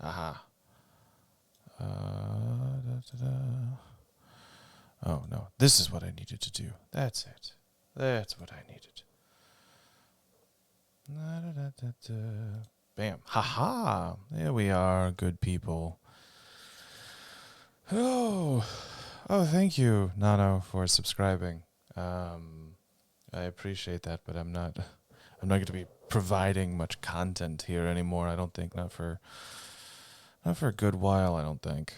Aha. Oh, no. This is what I needed to do. That's it. That's what I needed. Bam. Haha. There we are, good people. Oh. Oh, thank you, Nano, for subscribing. I appreciate that, but I'm not going to be providing much content here anymore. I don't think, not for a good while, I don't think.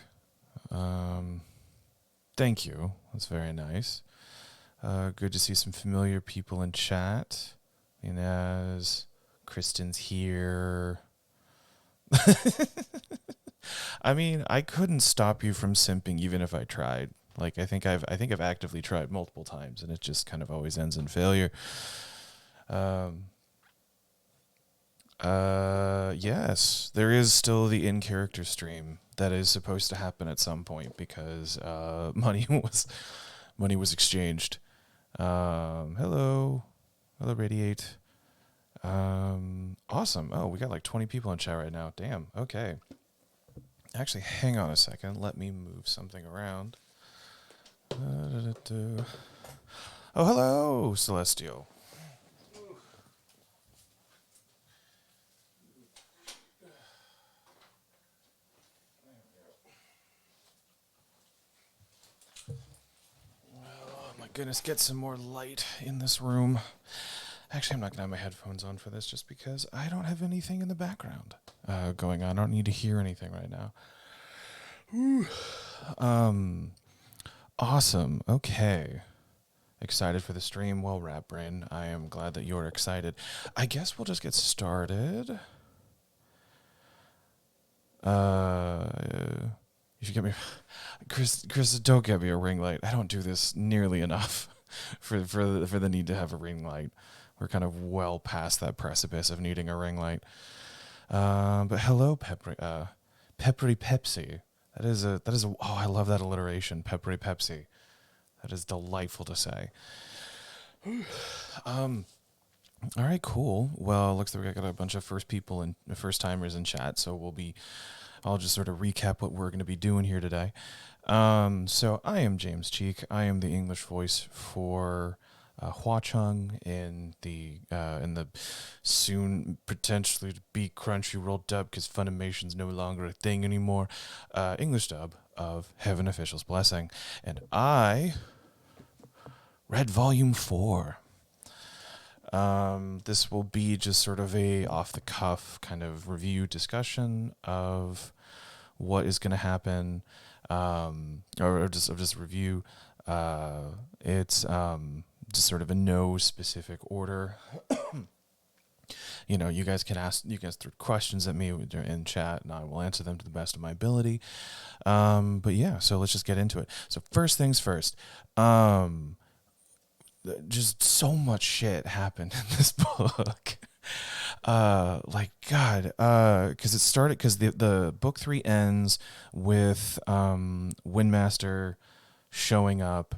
Thank you. That's very nice. Good to see some familiar people in chat. Inez, Kristen's here. I mean, I couldn't stop you from simping even if I tried. Like I think I've actively tried multiple times, and it just kind of always ends in failure. Yes, there is still the in-character stream that is supposed to happen at some point because money was exchanged. Hello, Radiate. Awesome. Oh, we got like 20 people in chat right now. Damn. Okay. Actually, hang on a second. Let me move something around. Oh, hello, Celestial. Oh my goodness, get some more light in this room. Actually, I'm not going to have my headphones on for this just because I don't have anything in the background going on. I don't need to hear anything right now. Awesome. Okay. Excited for the stream? Well, Rat Brain, I am glad that you're excited. I guess we'll just get started. You should get me, Chris. Don't get me a ring light. I don't do this nearly enough for the need to have a ring light. We're kind of well past that precipice of needing a ring light. But hello, Peppery Pepsi. That is a. Oh, I love that alliteration, Peppery Pepsi. That is delightful to say. All right, cool. Well, looks like we got a bunch of first timers in chat, so I'll just sort of recap what we're going to be doing here today. So I am James Cheek. I am the English voice for Hua Cheng in the soon potentially to be Crunchyroll dub because Funimation's no longer a thing anymore. English dub of Heaven Official's Blessing, and I read Volume 4. This will be just sort of a off-the-cuff kind of review discussion of what is going to happen, or just review. It's just sort of in no specific order. You guys throw questions at me in chat, and I will answer them to the best of my ability. But yeah, so let's just get into it. So first things first. Just so much shit happened in this book. Because it started because the book 3 ends with Windmaster showing up,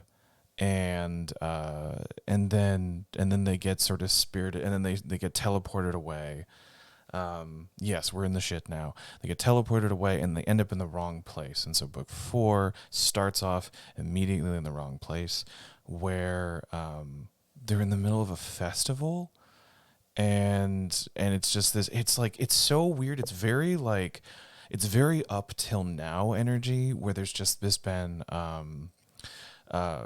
and then they get sort of spirited, and then they get teleported away. Yes, we're in the shit now. They get teleported away and they end up in the wrong place. And so book 4 starts off immediately in the wrong place, where they're in the middle of a festival, and it's just this. It's so weird. It's very up till now energy, where there's just been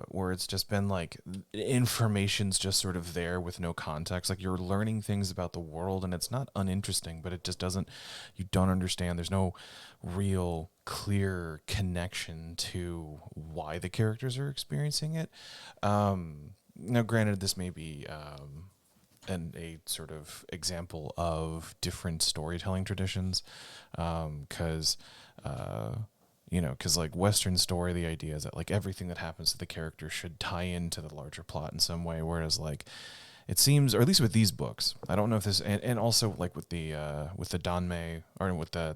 where it's just been like information's just sort of there with no context. Like you're learning things about the world and it's not uninteresting, but it just you don't understand. There's no real clear connection to why the characters are experiencing it. Now, granted, this may be a sort of example of different storytelling traditions, because like Western story, the idea is that like everything that happens to the character should tie into the larger plot in some way, whereas like it seems, or at least with these books, I don't know if this, and also like with the Danmei, or with the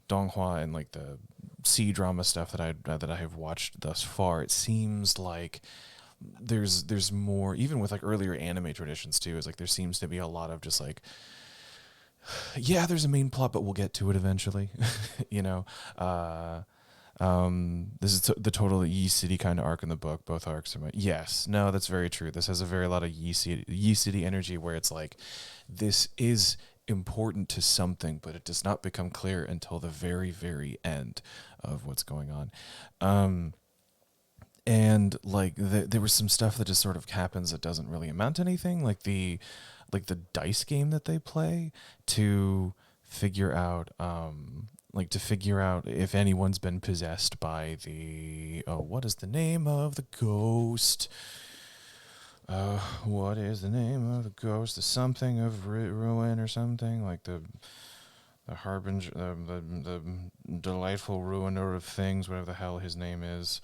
Donghua and like the C drama stuff that I have watched thus far, it seems like there's more, even with like earlier anime traditions too, is like there seems to be a lot of just like Yeah, there's a main plot, but we'll get to it eventually. you know, uh, this is the total Yi City kind of arc in the book. Both arcs are yes, no, that's very true. This has a very lot of Yi City energy where it's like, this is important to something, but it does not become clear until the very, very end of what's going on. Um, and like there was some stuff that just sort of happens that doesn't really amount to anything, like the dice game that they play to figure out to figure out if anyone's been possessed by the, oh, what is the name of the ghost, what is the name of the ghost, the something of ruin or something, like the harbinger, the delightful ruiner of things, whatever the hell his name is.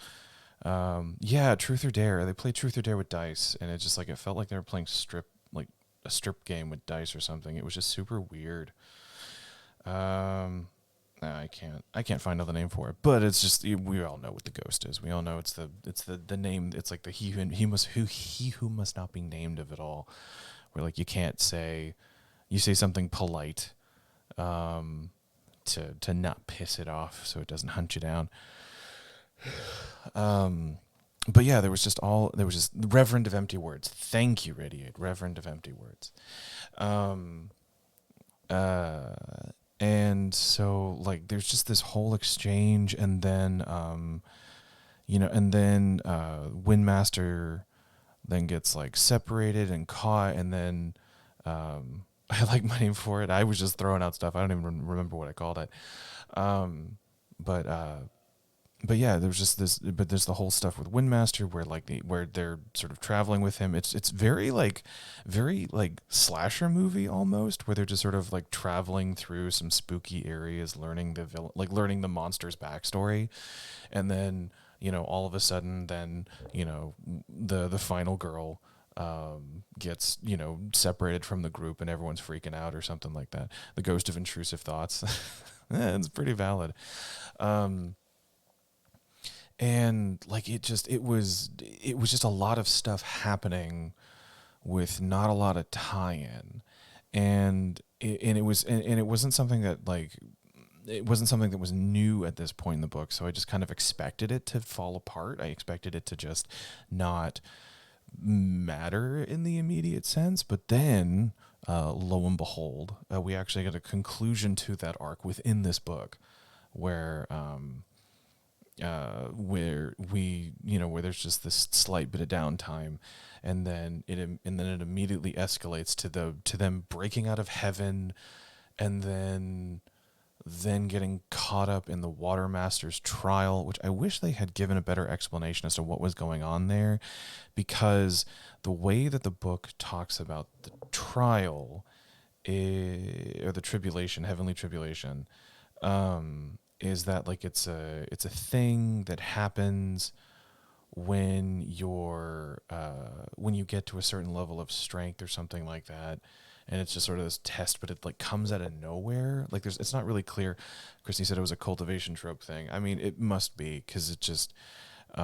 Yeah, Truth or Dare. They play Truth or Dare with dice, and it just like, it felt like they were playing like a strip game with dice or something. It was just super weird. No, I can't find another name for it, but it's just, we all know what the ghost is. We all know it's the name. It's like the he who must not be named of it all. Where like, you can't say, you say something polite, to not piss it off so it doesn't hunt you down. But yeah, there was just Reverend of Empty Words. Thank you, Radiate. Reverend of Empty Words. Um, uh, and so like, there's just this whole exchange, and then Windmaster then gets like separated and caught, and then I like my name for it. I was just throwing out stuff. I don't even remember what I called it. Um, but but yeah, there's just this. But there's the whole stuff with Windmaster, where like where they're sort of traveling with him. It's very like slasher movie almost, where they're just sort of like traveling through some spooky areas, learning learning the monster's backstory, and then all of a sudden, then the final girl gets separated from the group, and everyone's freaking out or something like that. The ghost of intrusive thoughts. Yeah, it's pretty valid. Um, and like, it was just a lot of stuff happening with not a lot of tie-in, and it wasn't something that like, it wasn't something that was new at this point in the book, so I just kind of expected it to fall apart. I expected it to just not matter in the immediate sense. But then, lo and behold, we actually get a conclusion to that arc within this book, where where there's just this slight bit of downtime, and then it immediately escalates to them breaking out of heaven, and then getting caught up in the Watermaster's trial, which I wish they had given a better explanation as to what was going on there, because the way that the book talks about the trial, or the tribulation, heavenly tribulation, is that like, it's a thing that happens when when you get to a certain level of strength or something like that, and it's just sort of this test, but it like comes out of nowhere. Like, it's not really clear. Christy said it was a cultivation trope thing. I mean, it must be, because it just we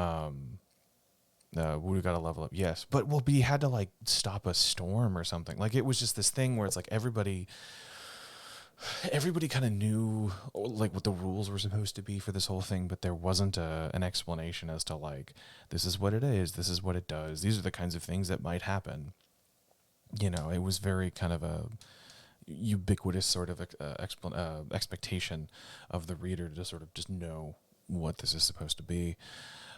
got to level up. Yes, but he had to like stop a storm or something. Like, it was just this thing where it's like, everybody kind of knew like what the rules were supposed to be for this whole thing, but there wasn't an explanation as to like, this is what it is, this is what it does, these are the kinds of things that might happen. It was very kind of a ubiquitous sort of expectation of the reader to sort of just know what this is supposed to be.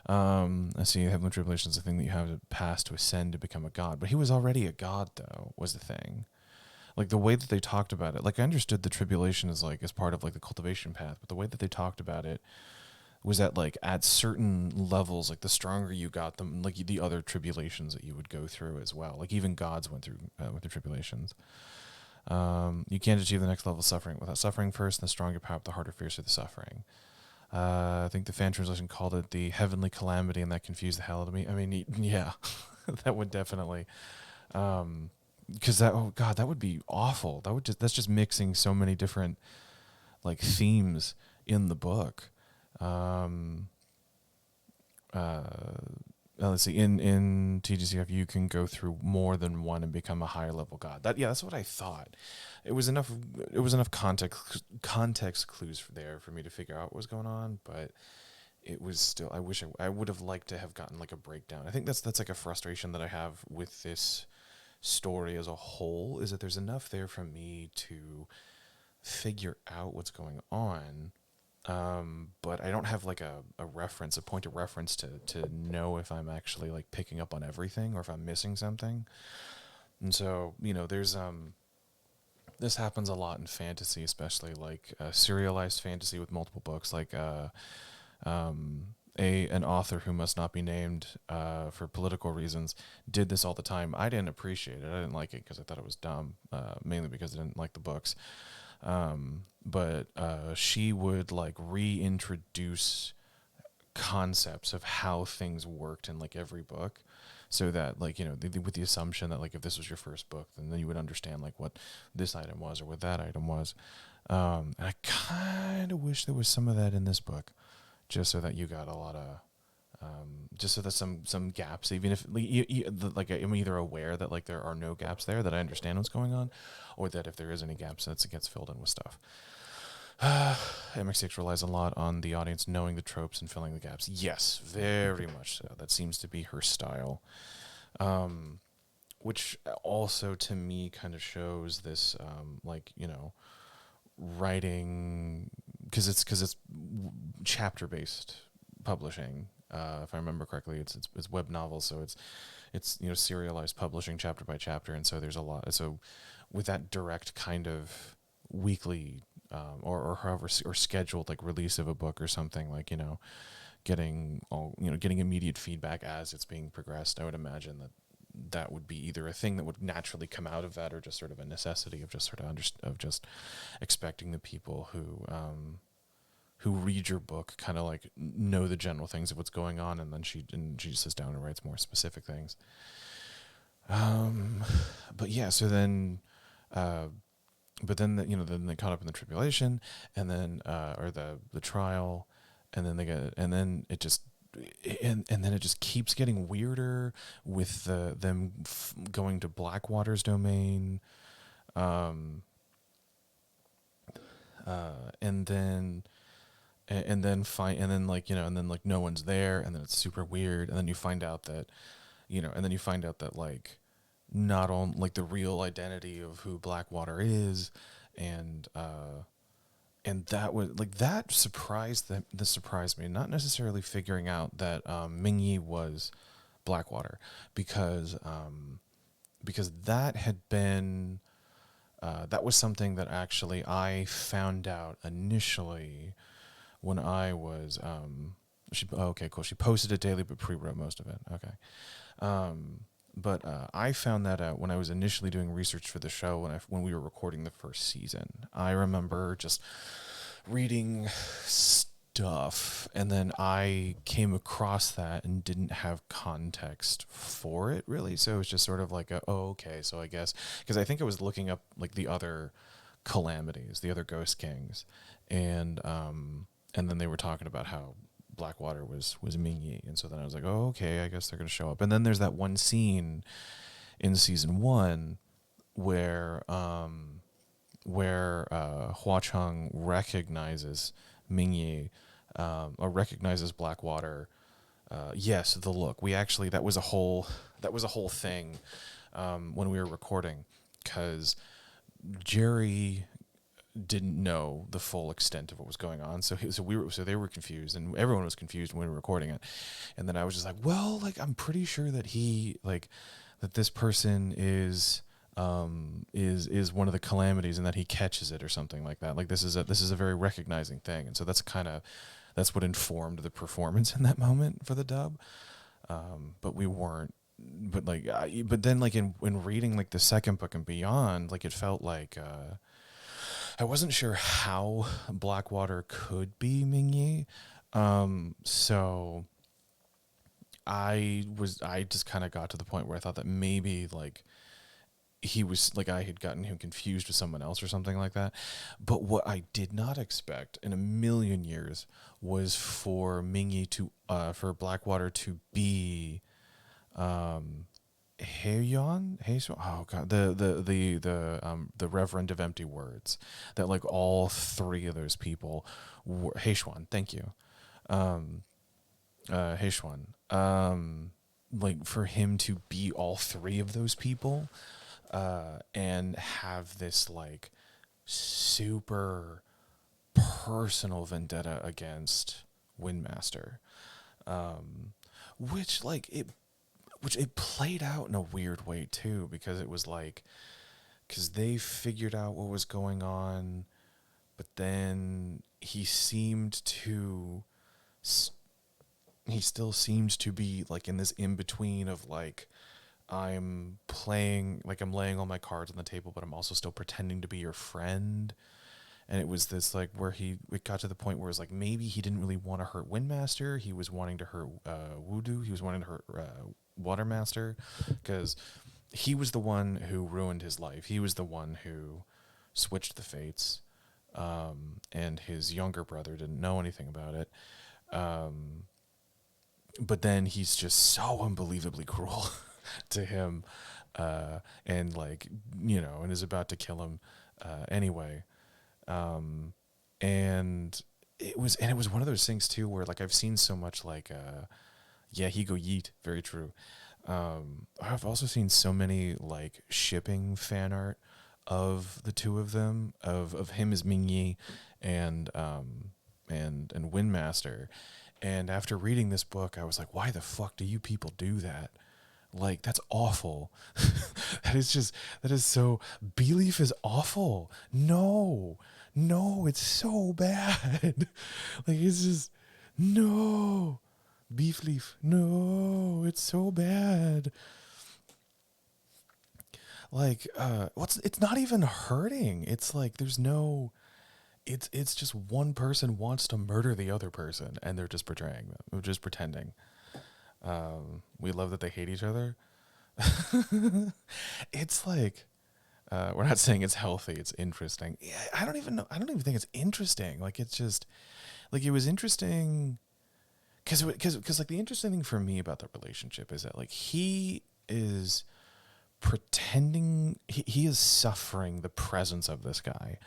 I see Heavenly Tribulation is the thing that you have to pass to ascend to become a god, but he was already a god, though, was the thing. Like, the way that they talked about it, like, I understood the tribulation as like, as part of like the cultivation path, but the way that they talked about it was that like, at certain levels, like the stronger you got them, like the other tribulations that you would go through as well, like even gods went through with the tribulations. You can't achieve the next level of suffering without suffering first, and the stronger power, the harder, fiercer the suffering. I think the fan translation called it the heavenly calamity, and that confused the hell out of me. I mean, yeah, that would definitely, because oh god, that would be awful. That's just mixing so many different like themes in the book. Um, uh, let's see. In TGCF, you can go through more than one and become a higher level god. That's what I thought. It was enough. It was enough context clues there for me to figure out what was going on. But it was still. I wish I would have liked to have gotten like a breakdown. I think that's like a frustration that I have with this story as a whole, is that there's enough there for me to figure out what's going on, but I don't have like a reference, a point of reference to know if I'm actually like picking up on everything or if I'm missing something. And so, there's this happens a lot in fantasy, especially like serialized fantasy with multiple books, like an author who must not be named for political reasons did this all the time. I didn't appreciate it. I didn't like it because I thought it was dumb, mainly because I didn't like the books. But she would like reintroduce concepts of how things worked in like every book, so that like with the assumption that like if this was your first book, then you would understand like what this item was or what that item was. And I kind of wish there was some of that in this book, just so that you got a lot of just so that some gaps, even if like I'm either aware that like there are no gaps there, that I understand what's going on, or that if there is any gaps, that it gets filled in with stuff. MX6 relies a lot on the audience knowing the tropes and filling the gaps. Yes, very much so. That seems to be her style, which also to me kind of shows this like writing, because it's chapter based publishing. If I remember correctly, it's web novels, so it's serialized publishing chapter by chapter, and so there's a lot. So with that direct kind of weekly or however or scheduled like release of a book or something, like getting immediate feedback as it's being progressed, I would imagine that would be either a thing that would naturally come out of that, or just sort of a necessity of just sort of of just expecting the people who read your book kind of like know the general things of what's going on, and then she just sits down and writes more specific things. But yeah, so then, but then then they caught up in the tribulation, and then or the trial, and then then it just. And then it just keeps getting weirder with them going to Blackwater's domain, and then no one's there, and then it's super weird, and then you find out that like not on like the real identity of who Blackwater is, and that was like that surprised me, not necessarily figuring out that Mingyi was Blackwater, because that had been that was something that actually I found out initially when I was okay, cool. She posted it daily but pre-wrote most of it. Okay. But I found that out when I was initially doing research for the show, when we were recording the first season. I remember just reading stuff, and then I came across that and didn't have context for it really. So it was just sort of like okay, so I guess, because I think I was looking up like the other calamities, the other Ghost Kings, and then they were talking about how Blackwater was Mingyi, and so then I was like, oh, okay, I guess they're going to show up. And then there's that one scene in season 1 where Hua Cheng recognizes Mingyi, or recognizes Blackwater. Yes, the look. That was a whole thing when we were recording, because Jerry didn't know the full extent of what was going on, so they were confused, and everyone was confused when we were recording it. And then I was just like, well, like I'm pretty sure that that this person is one of the calamities, and that he catches it or something like that. Like this is a very recognizing thing, and so that's what informed the performance in that moment for the dub. But we weren't. But then like in reading like the second book and beyond, like it felt like I wasn't sure how Blackwater could be Mingyi. So I just kind of got to the point where I thought that maybe like he was like, I had gotten him confused with someone else or something like that. But what I did not expect in a million years was for Mingyi for Blackwater to be Heyon, oh god, the Reverend of Empty Words, that like all three of those people were Heishuan, thank you, Heishuan, like for him to be all three of those people, and have this like super personal vendetta against Windmaster, which like it played out in a weird way too, because it was like, because they figured out what was going on, but then he still seems to be like in this in between of like, I'm playing, like I'm laying all my cards on the table, but I'm also still pretending to be your friend. And it was this like where it got to the point where it was like, maybe he didn't really want to hurt Windmaster. He was wanting to hurt Wudu. He was wanting to hurt Watermaster, because he was the one who ruined his life. He was the one who switched the fates, and his younger brother didn't know anything about it. But then he's just so unbelievably cruel to him, and like, and is about to kill him anyway. And it was one of those things too where like I've seen so much like yeah, he go yeet, very true. I've also seen so many like shipping fan art of the two of them, of him as Mingyi and Windmaster. And after reading this book, I was like, why the fuck do you people do that? Like, that's awful. That is so, Belief is awful. No, it's so bad. Like, it's just, no, Beef Leaf, no, it's so bad. Like, it's not even hurting. It's like, there's no, it's just one person wants to murder the other person, and they're just portraying them. They're just pretending. We love that they hate each other. It's like, we're not saying it's healthy. It's interesting. Yeah, I don't even know. I don't even think it's interesting. Like, it's just like, it was interesting because like the interesting thing for me about the relationship is that like he is pretending, he is suffering the presence of this guy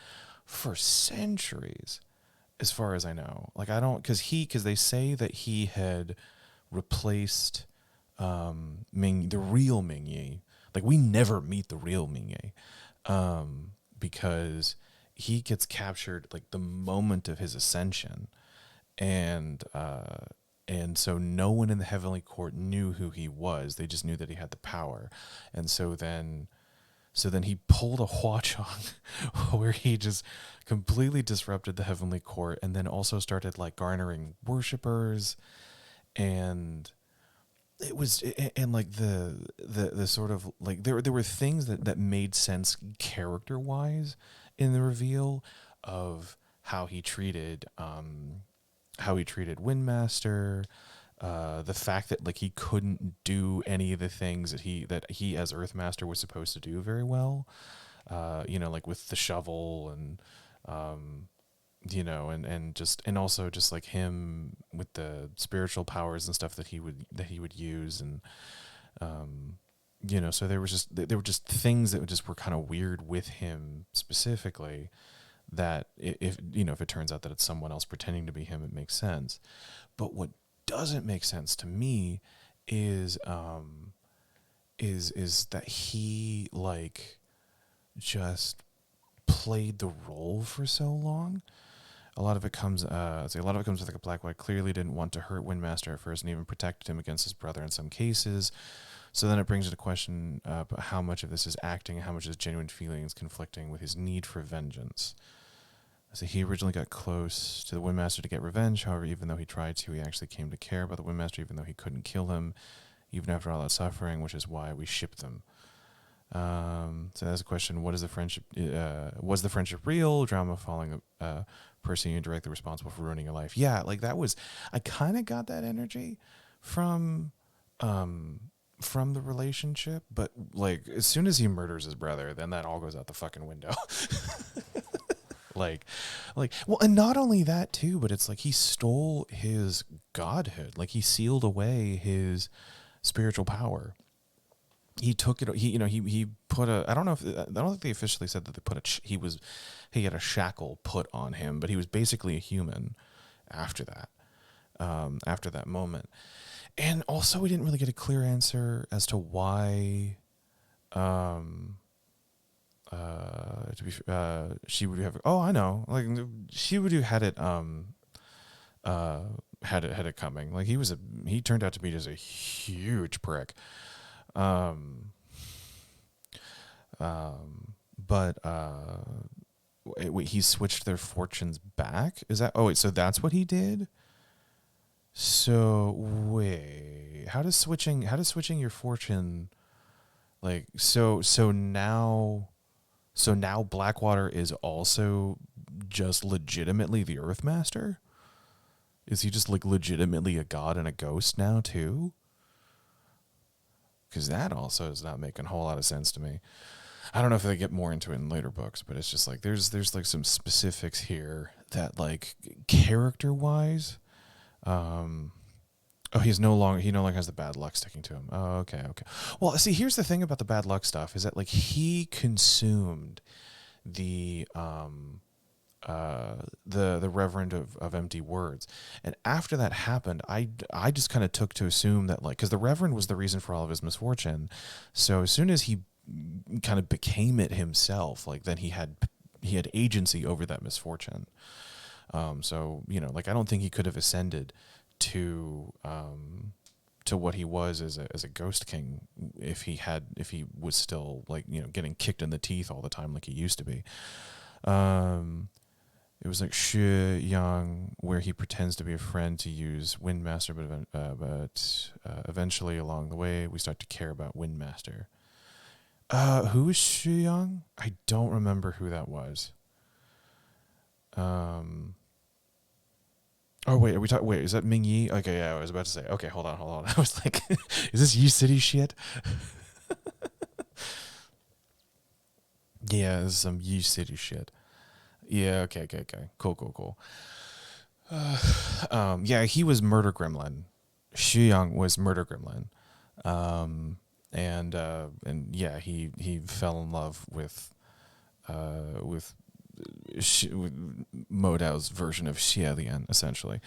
for centuries, as far as I know. Like, I don't, because they say that he had replaced the real Mingyi. Like, we never meet the real Mingyi, because he gets captured like the moment of his ascension, and so no one in the heavenly court knew who he was. They just knew that he had the power, and so then he pulled a Hua Cheng where he just completely disrupted the heavenly court, and then also started like garnering worshippers, and it was, and like the sort of like there were things that made sense character wise in the reveal of how he treated Windmaster, the fact that like he couldn't do any of the things that he as Earthmaster was supposed to do very well, like with the shovel, and and also just like him with the spiritual powers and stuff that he would use, and so there were just things that just were kind of weird with him specifically, that if it turns out that it's someone else pretending to be him, it makes sense. But what doesn't make sense to me is that he like just played the role for so long. A lot of it comes with like a black white clearly didn't want to hurt Windmaster at first, and even protected him against his brother in some cases. So then it brings into question about how much of this is acting and how much is genuine feelings conflicting with his need for vengeance. So he originally got close to the Windmaster to get revenge. However, even though he tried to, he actually came to care about the Windmaster, even though he couldn't kill him, even after all that suffering, which is why we shipped them. So that's a question. What is the friendship? Was the friendship real? Drama following a person you're directly responsible for ruining your life. Yeah, like that was, I kind of got that energy from the relationship, but like as soon as he murders his brother, then that all goes out the fucking window. like, well, and not only that too, but it's like he stole his godhood. Like he sealed away his spiritual power. He took it. He put a. I don't know if I don't think they officially said that they put he had a shackle put on him, but he was basically a human after that. After that moment, and also we didn't really get a clear answer as to why. She would have. Oh, I know. Like she would have had it. Had it coming. Like he turned out to be just a huge prick. Um, but wait, he switched their fortunes back. Is that? Oh wait, so that's what he did. So wait, how does switching your fortune like so now Blackwater is also just legitimately the Earthmaster? Is he just like legitimately a god and a ghost now too? Because that also is not making a whole lot of sense to me. I don't know if they get more into it in later books, but it's just like there's like some specifics here that like character wise, oh, he no longer has the bad luck sticking to him. Oh, okay, okay. Well, see, here's the thing about the bad luck stuff is that like he consumed the the Reverend of Empty Words, and after that happened, I just kind of took to assume that like because the Reverend was the reason for all of his misfortune, so as soon as he kind of became it himself, like then he had agency over that misfortune. So like I don't think he could have ascended to what he was as a ghost king if he was still like getting kicked in the teeth all the time like he used to be. It was like Shi Yang where he pretends to be a friend to use Windmaster, but eventually along the way we start to care about Windmaster. Who is Shi Yang? I don't remember who that was. Oh wait, are we talking? Wait, is that Ming Yi? Okay, yeah, I was about to say. Okay, hold on. I was like, is this Yi City shit? Yeah, this is some Yi City shit. Yeah, okay, cool. Yeah, he was Murder Gremlin. Xu Yang was Murder Gremlin. And yeah, he fell in love with with Modao's version of Xielian, essentially.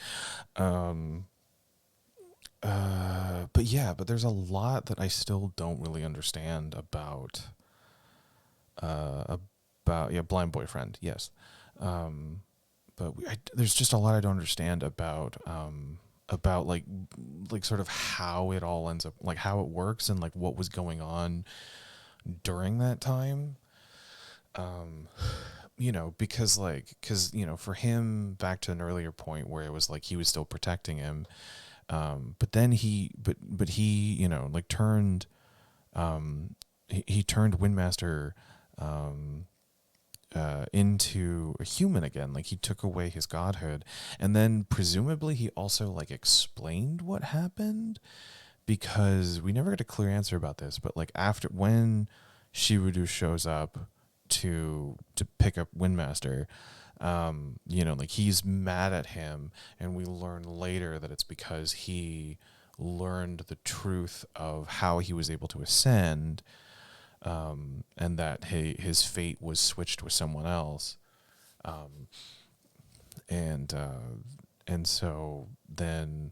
Um, but there's a lot that I still don't really understand about Blind Boyfriend. Yes, but there's just a lot I don't understand about like sort of how it all ends up, like how it works and like what was going on during that time. Um, because for him, back to an earlier point where it was like he was still protecting him, but then he like turned he turned Windmaster into a human again. Like he took away his godhood, and then presumably he also like explained what happened, because we never get a clear answer about this. But like after when Shirudu shows up to pick up Windmaster, like he's mad at him, and we learn later that it's because he learned the truth of how he was able to ascend, and that his fate was switched with someone else, and so then,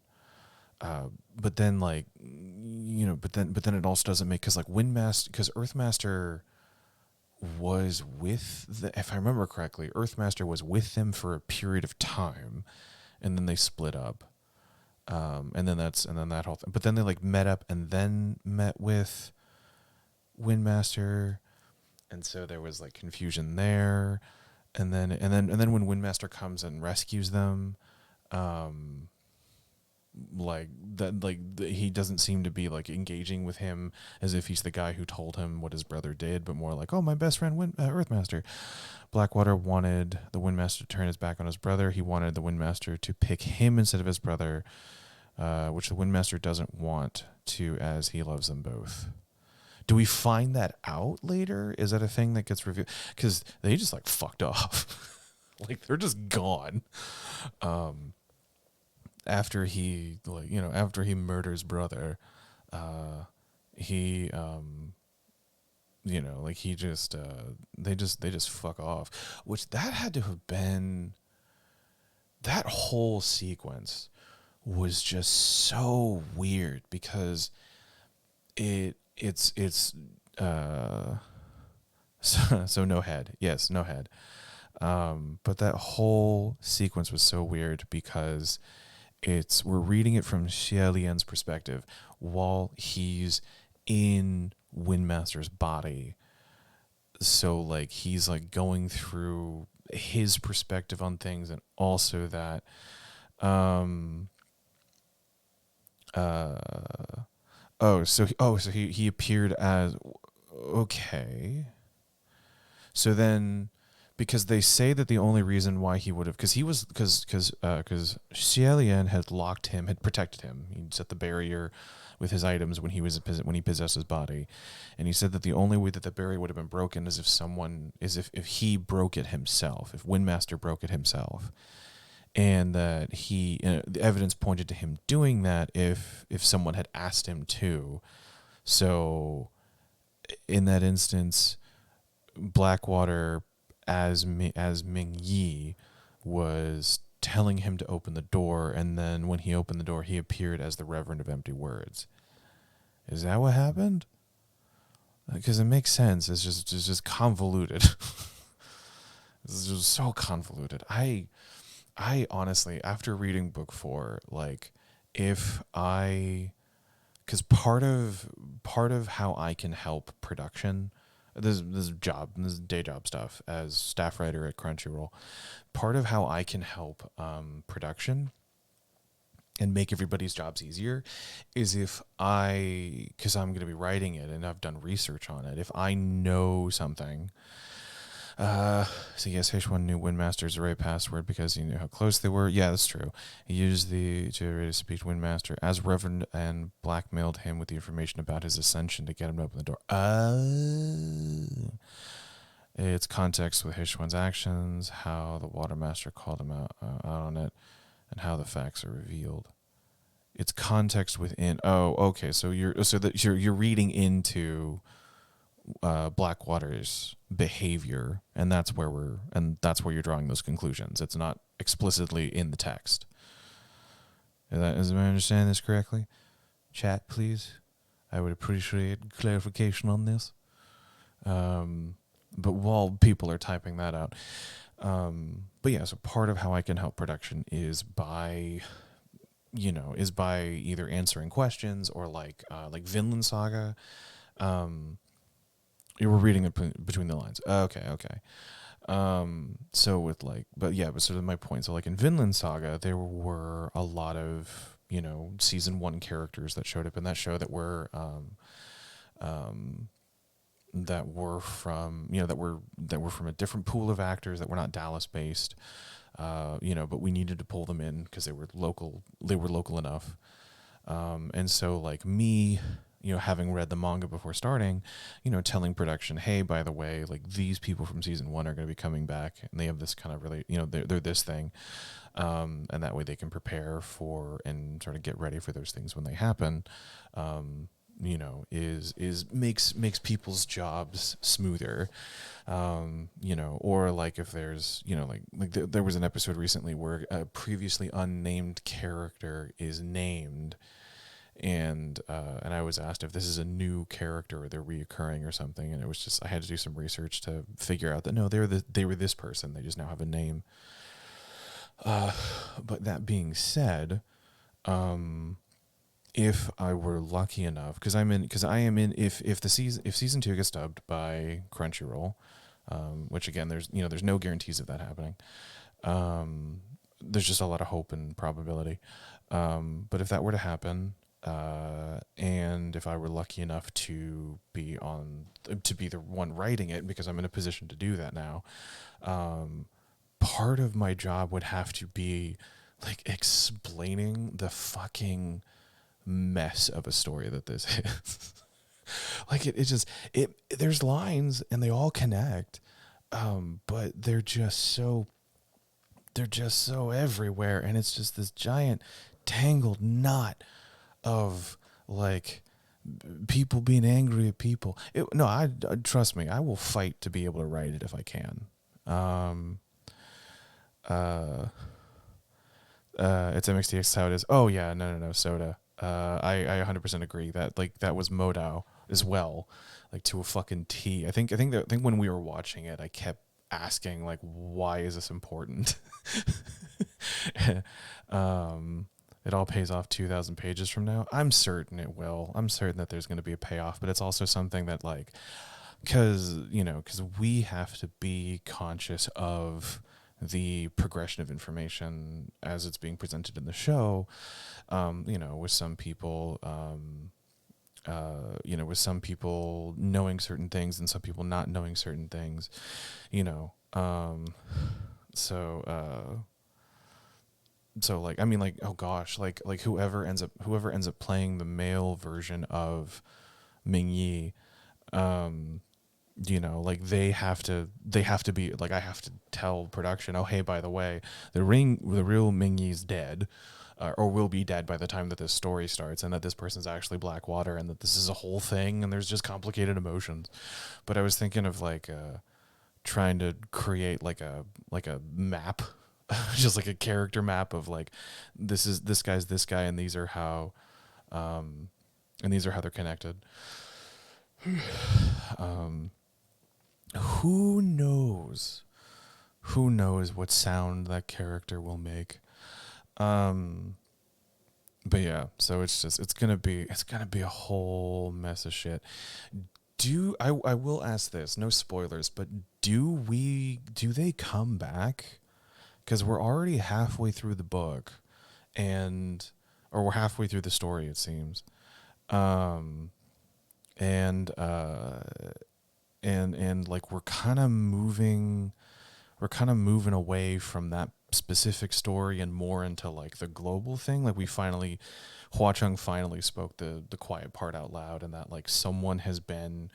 but then like but then it also doesn't make, because like Earthmaster was if I remember correctly, Earthmaster was with them for a period of time, and then they split up, and then that whole thing. But then they like met up and then met with Windmaster, and so there was like confusion there, and then when Windmaster comes and rescues them, he doesn't seem to be like engaging with him as if he's the guy who told him what his brother did, but more like, oh, my best friend Earthmaster. Blackwater wanted the Windmaster to turn his back on his brother. He wanted the Windmaster to pick him instead of his brother, which the Windmaster doesn't want to, as he loves them both. Do we find that out later? Is that a thing that gets revealed? Because they just like fucked off. Like they're just gone. After he murders brother, he like he just they just fuck off, which that had to have been, that whole sequence was just so weird because it's so no head, yes, no head, but that whole sequence was so weird because we're reading it from Xie Lian's perspective while he's in Windmaster's body. So like he's like going through his perspective on things, and also that um uh so he appeared as, okay. So then, because they say that the only reason why he would have, because he was, because Xielian had locked him, had protected him. He set the barrier with his items when he possessed his body, and he said that the only way that the barrier would have been broken is if he broke it himself, if Windmaster broke it himself, and that the evidence pointed to him doing that if someone had asked him to. So in that instance, Blackwater as Ming Yi was telling him to open the door, and then when he opened the door, he appeared as the Reverend of Empty Words. Is that what happened? Because it makes sense. It's just convoluted. It's just so convoluted. I honestly, after reading book 4, like, because part of how I can help production, this is day job stuff as staff writer at Crunchyroll. Part of how I can help production and make everybody's jobs easier is because I'm going to be writing it and I've done research on it. If I know something, so yes, H1 knew Windmaster's array password because he knew how close they were. Yeah, that's true. He used the generator to speak to Windmaster as Reverend and blackmailed him with the information about his ascension to get him to open the door. It's context with H1's actions, how the Watermaster called him out on it, and how the facts are revealed. It's context within. Oh, okay. So you're reading into Blackwater's behavior, and that's where you're drawing those conclusions. It's not explicitly in the text. Am I understanding this correctly? Chat, please. I would appreciate clarification on this. But while people are typing that out, but yeah, so part of how I can help production is by either answering questions or like Vinland Saga. You were reading it between the lines. Okay. So with but sort of my point. So like in Vinland Saga, there were a lot of season 1 characters that showed up in that show that were from a different pool of actors that were not Dallas based. But we needed to pull them in because they were local. They were local enough. And so like me, having read the manga before starting, telling production, hey, by the way, like these people from season 1 are going to be coming back, and they have this kind of really, they're this thing, and that way they can prepare for and sort of get ready for those things when they happen. Makes people's jobs smoother. Or like if there's, there was an episode recently where a previously unnamed character is named, and I was asked if this is a new character or they're reoccurring or something, and it was just I had to do some research to figure out that no, they were this person, they just now have a name. But that being said, if I were lucky enough, because I am in, if season 2 gets dubbed by Crunchyroll, which again there's no guarantees of that happening. There's just a lot of hope and probability. But if that were to happen, and if I were lucky enough to be the one writing it, because I'm in a position to do that now, part of my job would have to be like explaining the fucking mess of a story that this is. Like there's lines and they all connect, but they're just so everywhere, and it's just this giant tangled knot of like people being angry at people. No, I trust me. I will fight to be able to write it if I can. Um, uh, it's MXTX how it is. Oh yeah, no, Soda. I 100% agree that like that was Modao as well, like to a fucking T. I think when we were watching it, I kept asking like, why is this important? um, it all pays off 2,000 pages from now. I'm certain it will. I'm certain that there's going to be a payoff, but it's also something that like, because we have to be conscious of the progression of information as it's being presented in the show. With some people, with some people knowing certain things and some people not knowing certain things, you know. So like I mean like oh gosh like whoever ends up playing the male version of Ming Yi, like they have to be like I have to tell production, oh hey, by the way, the real Ming Yi's dead, or will be dead by the time that this story starts, and that this person's actually Blackwater, and that this is a whole thing, and there's just complicated emotions. But I was thinking of like trying to create like a map, just like a character map of like this guy's this guy, and these are how they're connected. Who knows? Who knows what sound that character will make? But yeah, so it's gonna be a whole mess of shit. I will ask this, no spoilers, but do they come back? Because we're already halfway through the book, or we're halfway through the story, it seems. And like we're kind of moving away from that specific story and more into like the global thing. Like Hua Cheng finally spoke the quiet part out loud, and that like someone has been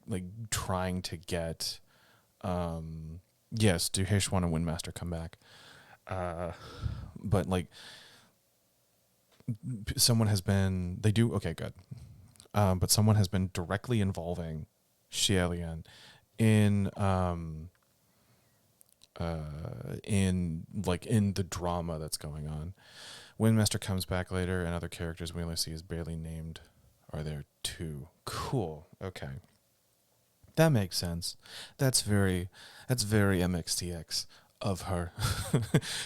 like trying to get yes, do Heishuan and Windmaster come back? But like someone has been, they do, okay, good. But someone has been directly involving Xielian in the drama that's going on. Windmaster comes back later, and other characters we only see as barely named are there too. Cool. Okay. That makes sense. That's very MXTX of her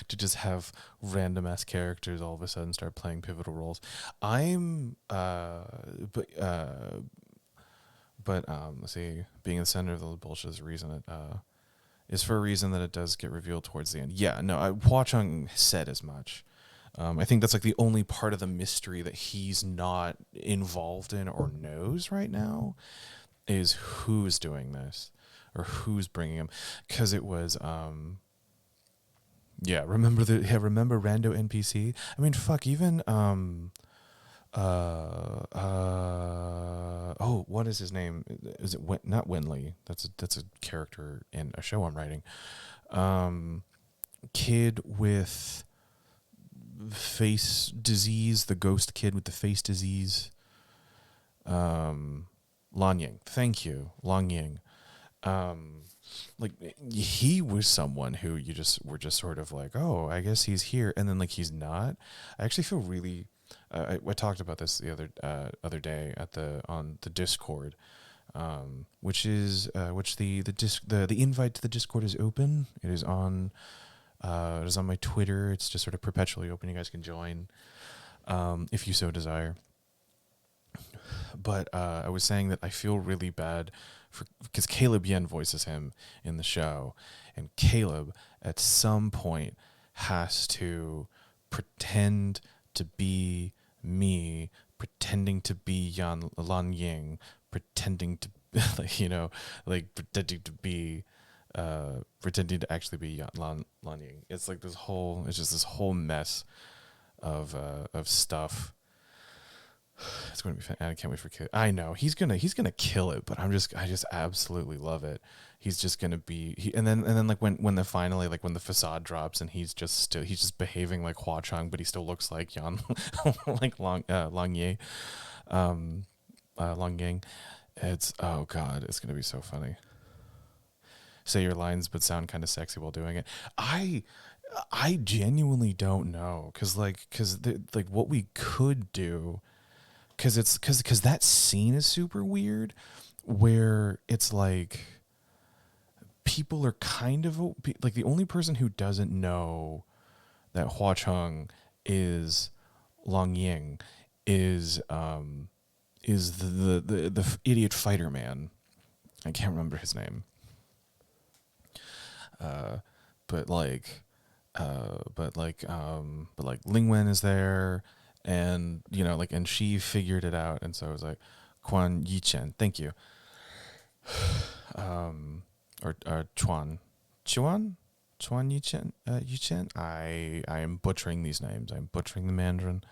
to just have random ass characters all of a sudden start playing pivotal roles. I'm let's see, being in the center of the bullshit is a reason is for a reason that it does get revealed towards the end. Yeah, no, Hua Cheng said as much. I think that's like the only part of the mystery that he's not involved in or knows right now, is who's doing this or who's bringing him. Because it was remember Rando NPC? I mean, fuck, even what is his name? Is it not Winley? That's a character in a show I'm writing. Kid with face disease, the ghost kid with the face disease. Lan Ying. Thank you, Lan Ying. Like he was someone who you just were just sort of like, oh, I guess he's here, and then like he's not. I actually feel really. I talked about this the other day on the Discord, which the invite to the Discord is open. It is on my Twitter. It's just sort of perpetually open. You guys can join if you so desire. But I was saying that I feel really bad because Caleb Yen voices him in the show, and Caleb at some point has to pretend to be me, pretending to be Lan Ying, pretending to pretending to actually be Lan Ying. It's like this whole mess of stuff. It's going to be fun. I can't wait for Caleb. I know he's gonna kill it, but I just absolutely love it. He's just gonna be and then like when the finally like when the facade drops and he's just behaving like Hua Cheng, but he still looks like Yan like Lang Ye. Long Yang. It's, oh god, it's gonna be so funny. Say your lines, but sound kind of sexy while doing it. I I genuinely don't know, like what we could do, because that scene is super weird, where it's like people are kind of like the only person who doesn't know that Hua Cheng is Long Ying is the idiot fighter man. I can't remember his name. Uh, but like but like Ling Wen is there, and like, and she figured it out, and so I was like, Quan Yi Chen, thank you. Or Chuan Yi Chen. I am butchering these names. I'm butchering the Mandarin.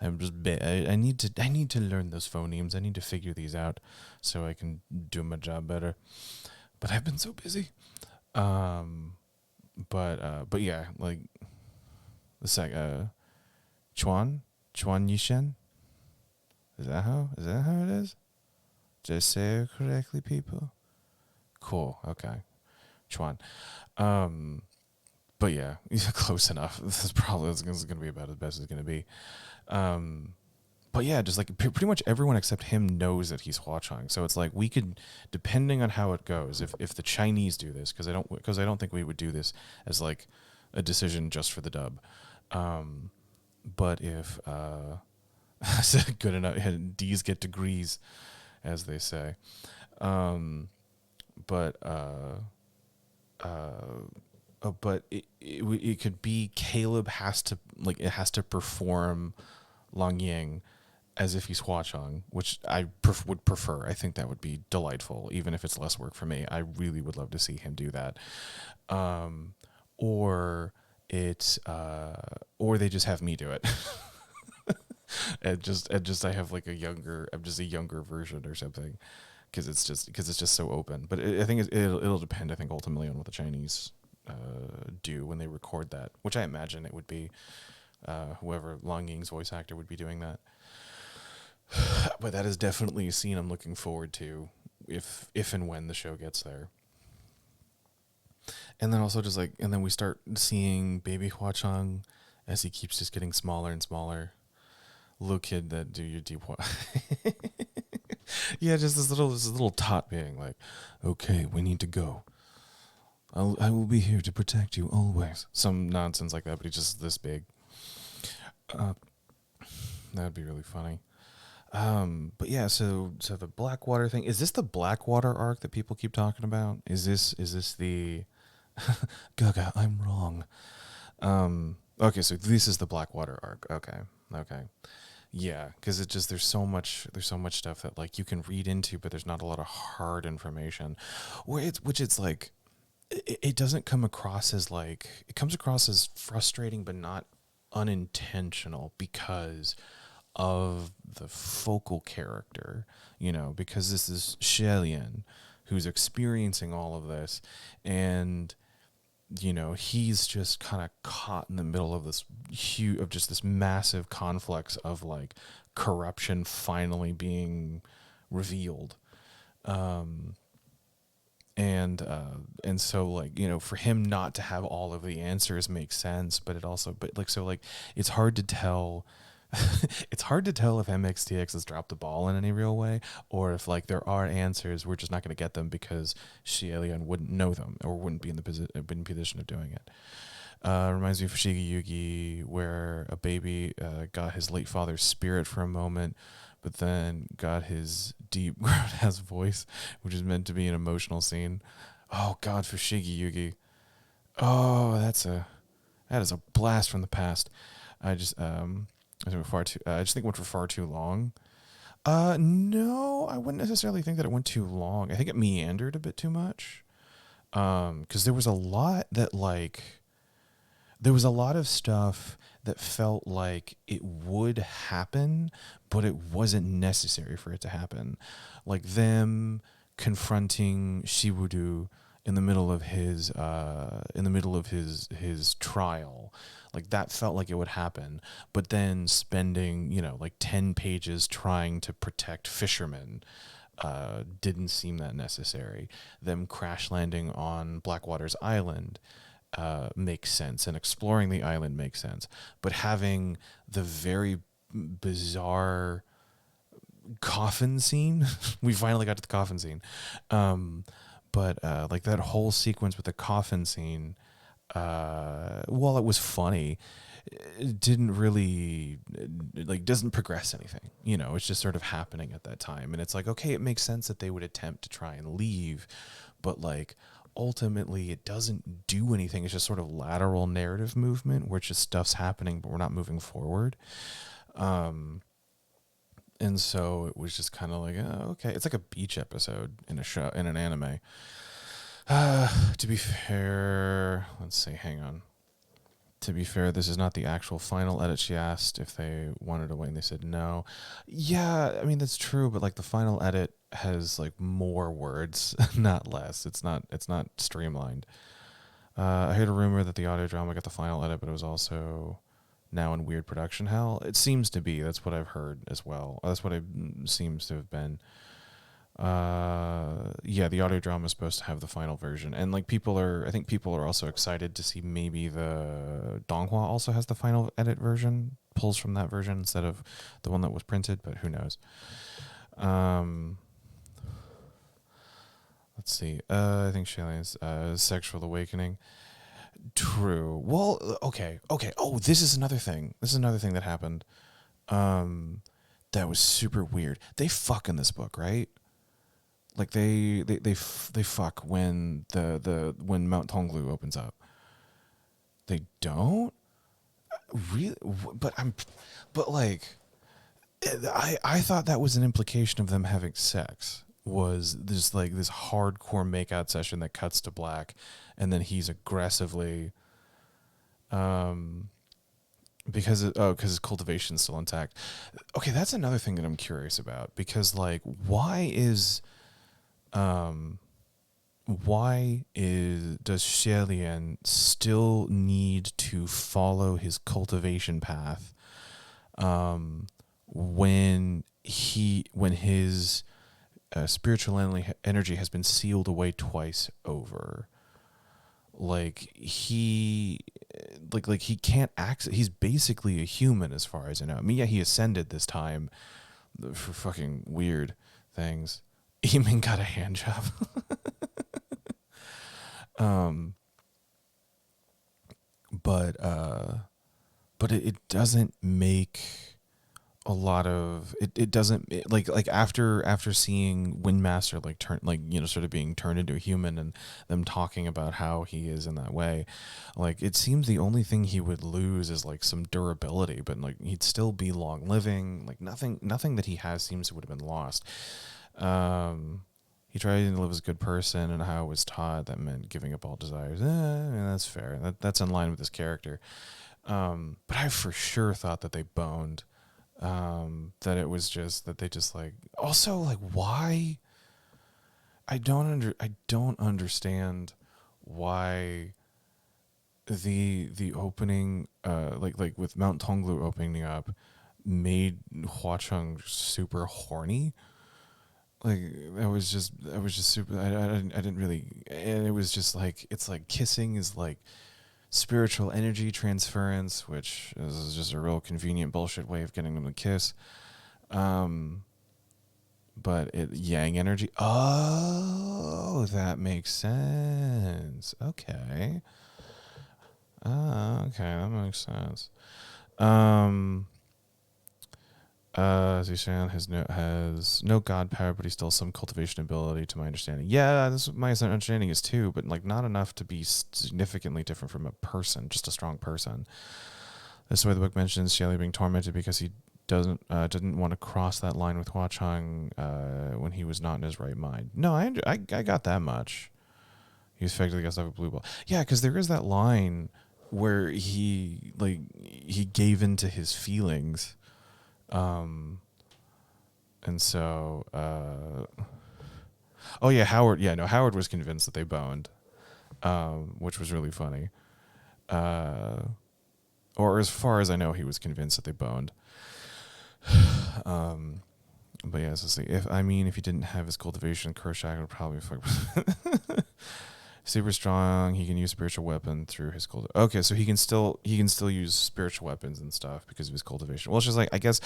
I need to learn those phonemes. I need to figure these out so I can do my job better. But I've been so busy. Um, but yeah, like the Chuan Yishen. Is that how it is? Did I say it correctly, people? Cool. Okay, Chuan. Um, but yeah, he's close enough. This is gonna be about as best as it's gonna be. Um, but yeah, just like pretty much everyone except him knows that he's Hua Cheng. So it's like we could, depending on how it goes, if the Chinese do this, because I don't think we would do this as like a decision just for the dub. Um, but if good enough, D's get degrees, as they say. Um, but it could be Caleb has to perform Long Ying as if he's Hua Cheng, which I would prefer. I think that would be delightful, even if it's less work for me. I really would love to see him do that. Um, or it's or they just have me do it. and just I have like I'm just a younger version or something, because it's just so open. But I think it'll depend. I think ultimately on what the Chinese do when they record that, which I imagine it would be whoever Long Ying's voice actor would be doing that. But that is definitely a scene I'm looking forward to if and when the show gets there. And then also just like, and then we start seeing baby Hua Cheng as he keeps just getting smaller and smaller. Little kid that do your deep Hua. Yeah, just this little tot being like, okay, we need to go. I will be here to protect you always. Some nonsense like that, but he's just this big. Uh, that'd be really funny. But yeah, so the Blackwater thing, is this the Blackwater arc that people keep talking about? Is this the Gaga? I'm wrong. Okay, so this is the Blackwater arc. Okay, yeah, because it just there's so much stuff that like you can read into, but there's not a lot of hard information, which it's like it doesn't come across as like, it comes across as frustrating, but not unintentional because of the focal character, because this is Shelian who's experiencing all of this, and he's just kind of caught in the middle of this just this massive conflux of like corruption finally being revealed. Um, and so like, for him not to have all of the answers makes sense, but it's hard to tell. It's hard to tell if MXTX has dropped the ball in any real way, or if like there are answers, we're just not going to get them because Shielian wouldn't know them or wouldn't be in the position of doing it. Reminds me of Fushigi Yugi, where a baby got his late father's spirit for a moment, but then got his deep grown-ass voice, which is meant to be an emotional scene. Oh God, Fushigi Yugi. Oh, that is a blast from the past. I just I think I just think it went for far too long. No, I wouldn't necessarily think that it went too long. I think it meandered a bit too much. Because there was a lot of stuff that felt like it would happen, but it wasn't necessary for it to happen. Like them confronting Shibudu in the middle of his trial. Like that felt like it would happen, but then spending, like 10 pages trying to protect fishermen didn't seem that necessary. Them crash landing on Blackwater's island makes sense, and exploring the island makes sense. But having the very bizarre coffin scene, we finally got to the coffin scene. But like that whole sequence with the coffin scene, while it was funny, it didn't really doesn't progress anything. It's just sort of happening at that time, and it's like, okay, it makes sense that they would attempt to try and leave, but like ultimately it doesn't do anything. It's just sort of lateral narrative movement where it's just stuff's happening but we're not moving forward. And so it was just kind of like, oh, okay, it's like a beach episode in a show, in an anime. To be fair, let's see, hang on. To be fair, this is not the actual final edit. She asked if they wanted to wait, and they said no. Yeah, I mean, that's true, but like the final edit has like more words, not less. It's not streamlined. I heard a rumor that the audio drama got the final edit, but it was also now in weird production hell. It seems to be. That's what I've heard as well. That's what it seems to have been. Yeah, the audio drama is supposed to have the final version, and like I think people are also excited to see maybe the Donghua also has the final edit version, pulls from that version instead of the one that was printed, but who knows. Let's see. I think Shaylene's sexual awakening. True. Well, okay. Oh, this is another thing that happened. That was super weird. They fuck in this book, right? Like they fuck when when Mount Tonglu opens up. They don't really, but like, I thought that was an implication of them having sex. Was this like this hardcore makeout session that cuts to black, and then he's aggressively, because his cultivation's still intact. Okay, that's another thing that I'm curious about, because like does Xielian still need to follow his cultivation path when his spiritual energy has been sealed away twice over? Like he can't access. He's basically a human as far as I know. I mean, yeah, he ascended this time for fucking weird things. Eamon got a hand job. But it doesn't make a lot of it doesn't like after seeing Windmaster like turn, like, sort of being turned into a human, and them talking about how he is in that way, like it seems the only thing he would lose is like some durability, but like he'd still be long living. Like nothing that he has seems to would have been lost. He tried to live as a good person, and how it was taught that meant giving up all desires. I mean, that's fair. That's in line with his character. But I for sure thought that they boned. That it was just that they just like, also like, why? I don't understand why the opening, like with Mount Tonglu opening up, made Hua Cheng super horny. Like that was just super. I didn't really, and it was just like, it's like kissing is like spiritual energy transference, which is just a real convenient bullshit way of getting them to kiss. But yang energy. Oh, that makes sense. Okay. Okay, that makes sense. Zishan has no god power, but he's still some cultivation ability, to my understanding. Yeah, this my understanding is too, but like not enough to be significantly different from a person, just a strong person. This is why the book mentions Xieli being tormented because he didn't want to cross that line with Hua Cheng when he was not in his right mind. No, I got that much. He was effectively got stuff with blue ball. Yeah, because there is that line where he gave into his feelings. And so Oh yeah, Howard. Yeah, no, Howard was convinced that they boned, which was really funny. Uh, or as far as I know, he was convinced that they boned. Um, but yeah, so see, if he didn't have his cultivation, Kershak would probably fuck. Super strong. He can use spiritual weapon through his Okay, so he can still use spiritual weapons and stuff because of his cultivation. Well, it's just like I guess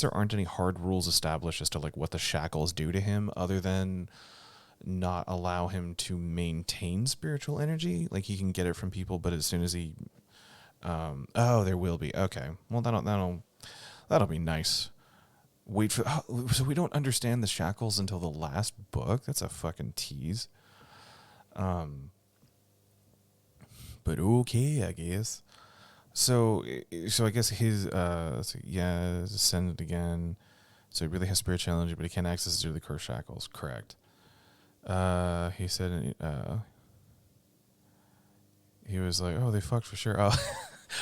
there aren't any hard rules established as to like what the shackles do to him, other than not allow him to maintain spiritual energy. Like he can get it from people, but as soon as he, oh, there will be. Okay, well that'll be nice. Wait for so we don't understand the shackles until the last book. That's a fucking tease. Um, but okay, I guess. So I guess his so yeah, ascended again. So he really has spiritual energy, but he can't access it through the curse shackles. Correct. He said he was like, "Oh, they fucked for sure." Oh,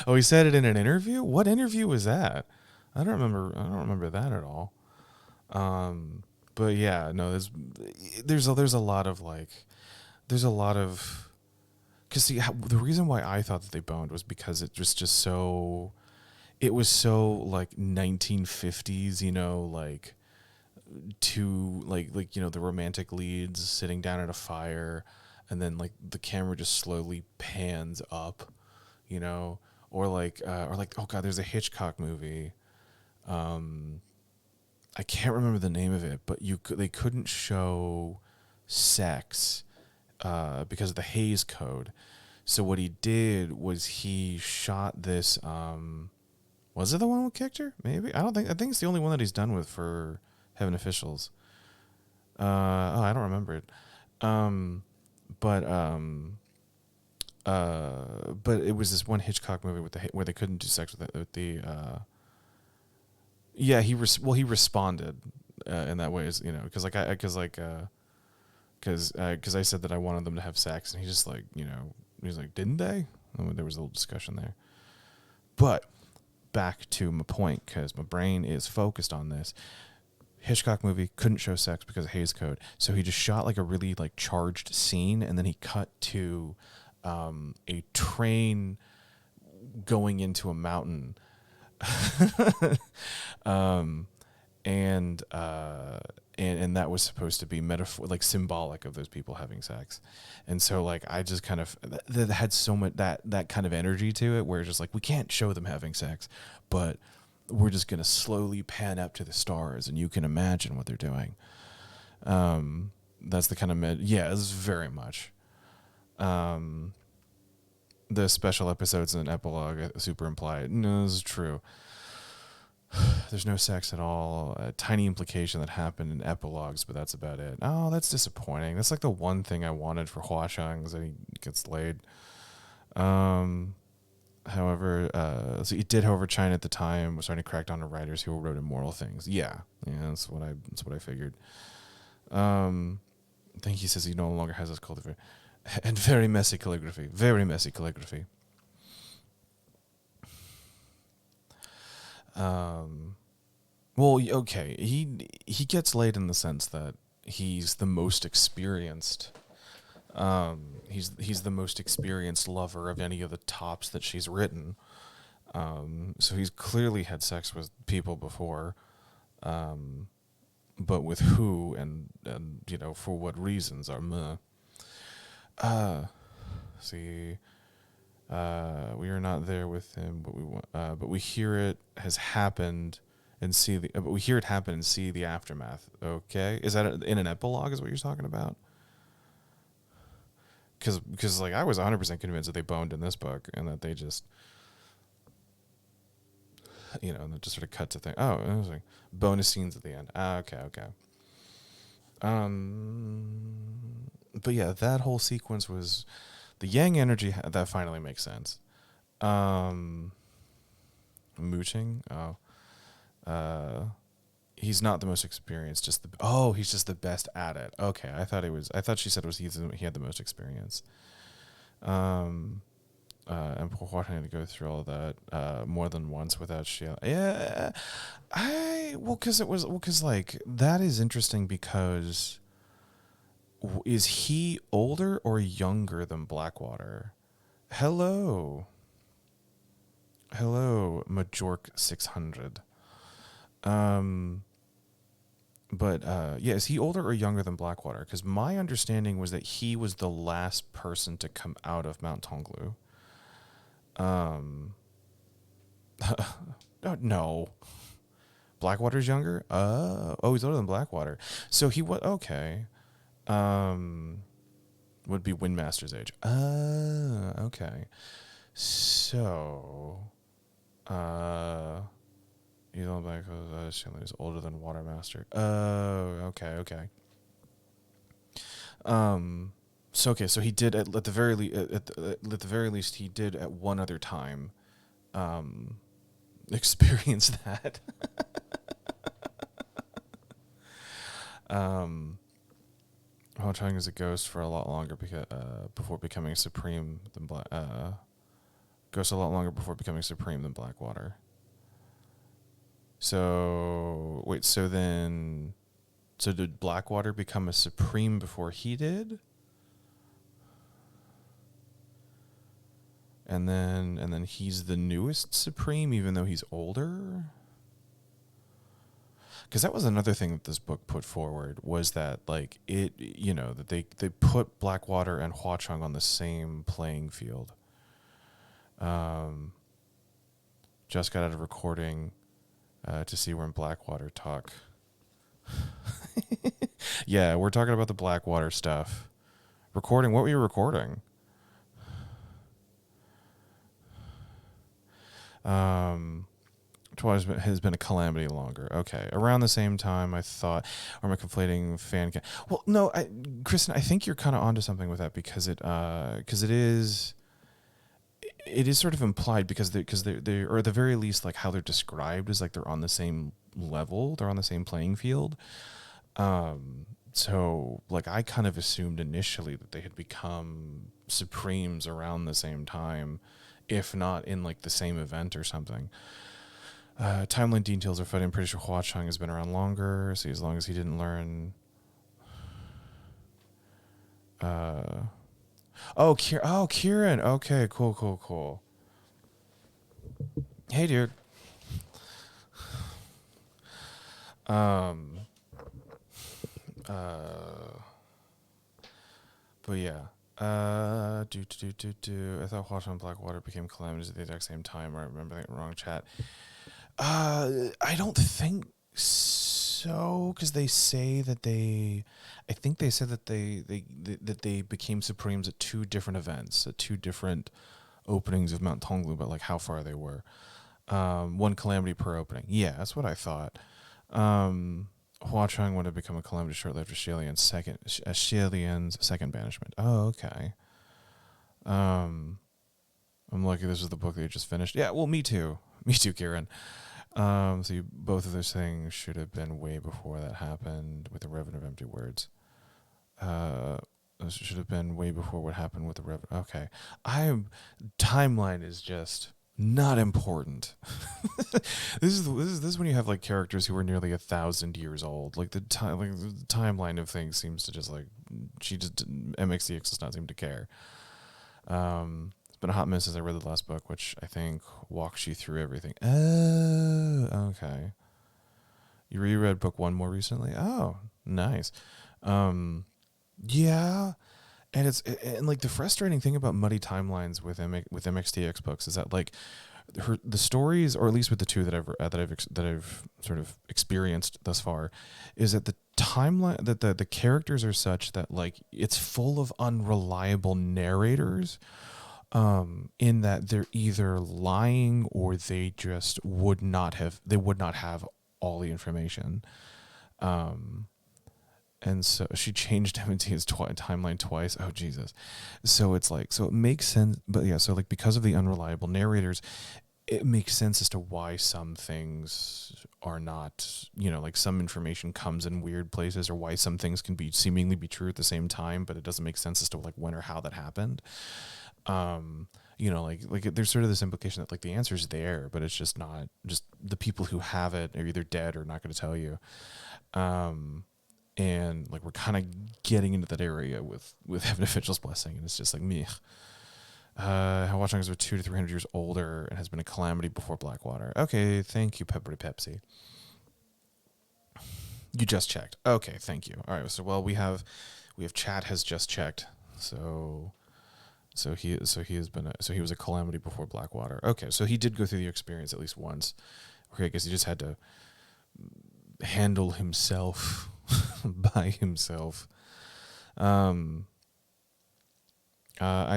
oh, he said it in an interview. What interview was that? I don't remember. I don't remember that at all. Um, but yeah, no, there's a lot of like there's a lot of because see the reason why I thought that they boned was because it was just so it was so like 1950s, like the romantic leads sitting down at a fire, and then like the camera just slowly pans up, you know, or like oh god, there's a Hitchcock movie. Um, I can't remember the name of it, but they couldn't show sex because of the Hays Code. So what he did was he shot this. Was it the one with Kichter? Maybe I don't think. I think it's the only one that he's done with for Heaven Officials. I don't remember it. Um, but but it was this one Hitchcock movie where they couldn't do sex with the. Yeah, he responded in that way, because I said that I wanted them to have sex, and he just like he's like, didn't they? And there was a little discussion there. But back to my point, because my brain is focused on this. Hitchcock movie couldn't show sex because of Hays Code, so he just shot like a really like charged scene, and then he cut to a train going into a mountain. um, and and that was supposed to be metaphor, like symbolic of those people having sex, and so like I just kind of that had so much that kind of energy to it, where it's just like we can't show them having sex, but we're just gonna slowly pan up to the stars, and you can imagine what they're doing. That's the kind of yeah, it's very much. Um, the special episodes and epilogue super implied. No, this is true. There's no sex at all. A tiny implication that happened in epilogues, but that's about it. Oh, that's disappointing. That's like the one thing I wanted for Hua Cheng, is that he gets laid. However, so it did. However, China at the time was starting to crack down on writers who wrote immoral things. Yeah, that's what I figured. I think he says he no longer has his cultivator, and very messy calligraphy. Very messy calligraphy. Well, okay, he gets laid in the sense that he's the most experienced. He's the most experienced lover of any of the tops that she's written. So he's clearly had sex with people before, but with who and for what reasons are meh. See, we are not there with him, but but we hear it has happened and see the. But we hear it happen and see the aftermath. Okay, is that in an epilogue? Is what you're talking about? Because like I was 100% convinced that they boned in this book, and that they just just sort of cut to thing. Oh, it was like bonus scenes at the end. Okay. But yeah, that whole sequence was the yang energy that finally makes sense. Mooching. Oh, he's not the most experienced. He's just the best at it. Okay, I thought she said it was he had the most experience. And poor had to go through all of that more than once without Sheila. Yeah, because like that is interesting because is he older or younger than Blackwater? Hello. Hello, Majork 600. Um, but yeah, is he older or younger than Blackwater? Because my understanding was that he was the last person to come out of Mount Tonglu. Um, oh, no, Blackwater's younger. Oh, he's older than Blackwater. So he was okay. Um, would be Windmaster's age. Okay. So, Elon Black is older than Watermaster. Oh, okay. So okay, so he did at the very at the very least he did at one other time, um, experience that. Hua Cheng is a ghost for a lot longer because before becoming supreme than ghost a lot longer before becoming supreme than Blackwater. So wait, so did Blackwater become a supreme before he did? And then he's the newest supreme, even though he's older. Because that was another thing that this book put forward was that like that they put Blackwater and Hua Cheng on the same playing field. Just got out of recording to see we're in Blackwater talk. Yeah, we're talking about the Blackwater stuff. Recording. What were you recording? Twice has been a calamity longer. Okay, around the same time, I thought, or am I conflating fan? Well, no, Kristen, I think you're kind of onto something with that because it is sort of implied because they or at the very least like how they're described is like they're on the same level, they're on the same playing field. So like I kind of assumed initially that they had become supremes around the same time, if not in like the same event or something. Timeline details are funny. I'm pretty sure Hua Cheng has been around longer, so as long as he didn't learn. Kieran. Okay, cool. Hey, dude. But yeah. I thought Hua Cheng and Blackwater became calamities at the exact same time. I remember that wrong, chat. I don't think so, because they say that I think they said that they became Supremes at two different events, at two different openings of Mount Tonglu, but like how far they were. One calamity per opening. Yeah, that's what I thought. Hua Cheng would have become a calamity shortly after Shilian's second banishment. Oh, okay. I'm lucky this was the book that you just finished. Yeah, well, me too. Me too, Kieran. So both of those things should have been way before that happened with the Revenant of Empty Words. Those should have been way before what happened with the Revenant. Okay. Timeline is just not important. This is when you have like characters who are nearly 1,000 years old. Like the timeline of things seems to just like MXDX does not seem to care. It's been a hot minute since I read the last book, which I think walks you through everything. Oh, okay. You reread book 1 more recently? Oh, nice. Yeah. And like the frustrating thing about muddy timelines with MXTX books is that like the stories, or at least with the two that I've sort of experienced thus far, is that the timeline that the characters are such that like it's full of unreliable narrators, in that they're either lying or they just would not have all the information. And so she changed MT's timeline twice. Oh, Jesus. So it's like, so it makes sense. But yeah, so like because of the unreliable narrators, it makes sense as to why some things are not, like some information comes in weird places, or why some things can be seemingly be true at the same time, but it doesn't make sense as to like when or how that happened. Like there's sort of this implication that like the answer's there, but it's just not, just the people who have it are either dead or not going to tell you. and like we're kind of getting into that area with Heaven Official's Blessing, and it's just like me. Hua Cheng is 200 to 300 years older and has been a calamity before Blackwater. Okay, thank you, Pepsi. You just checked. Okay, thank you. All right, so well we have chat has just checked. So he was a calamity before Blackwater. Okay, so he did go through the experience at least once. Okay, I guess he just had to handle himself by himself. I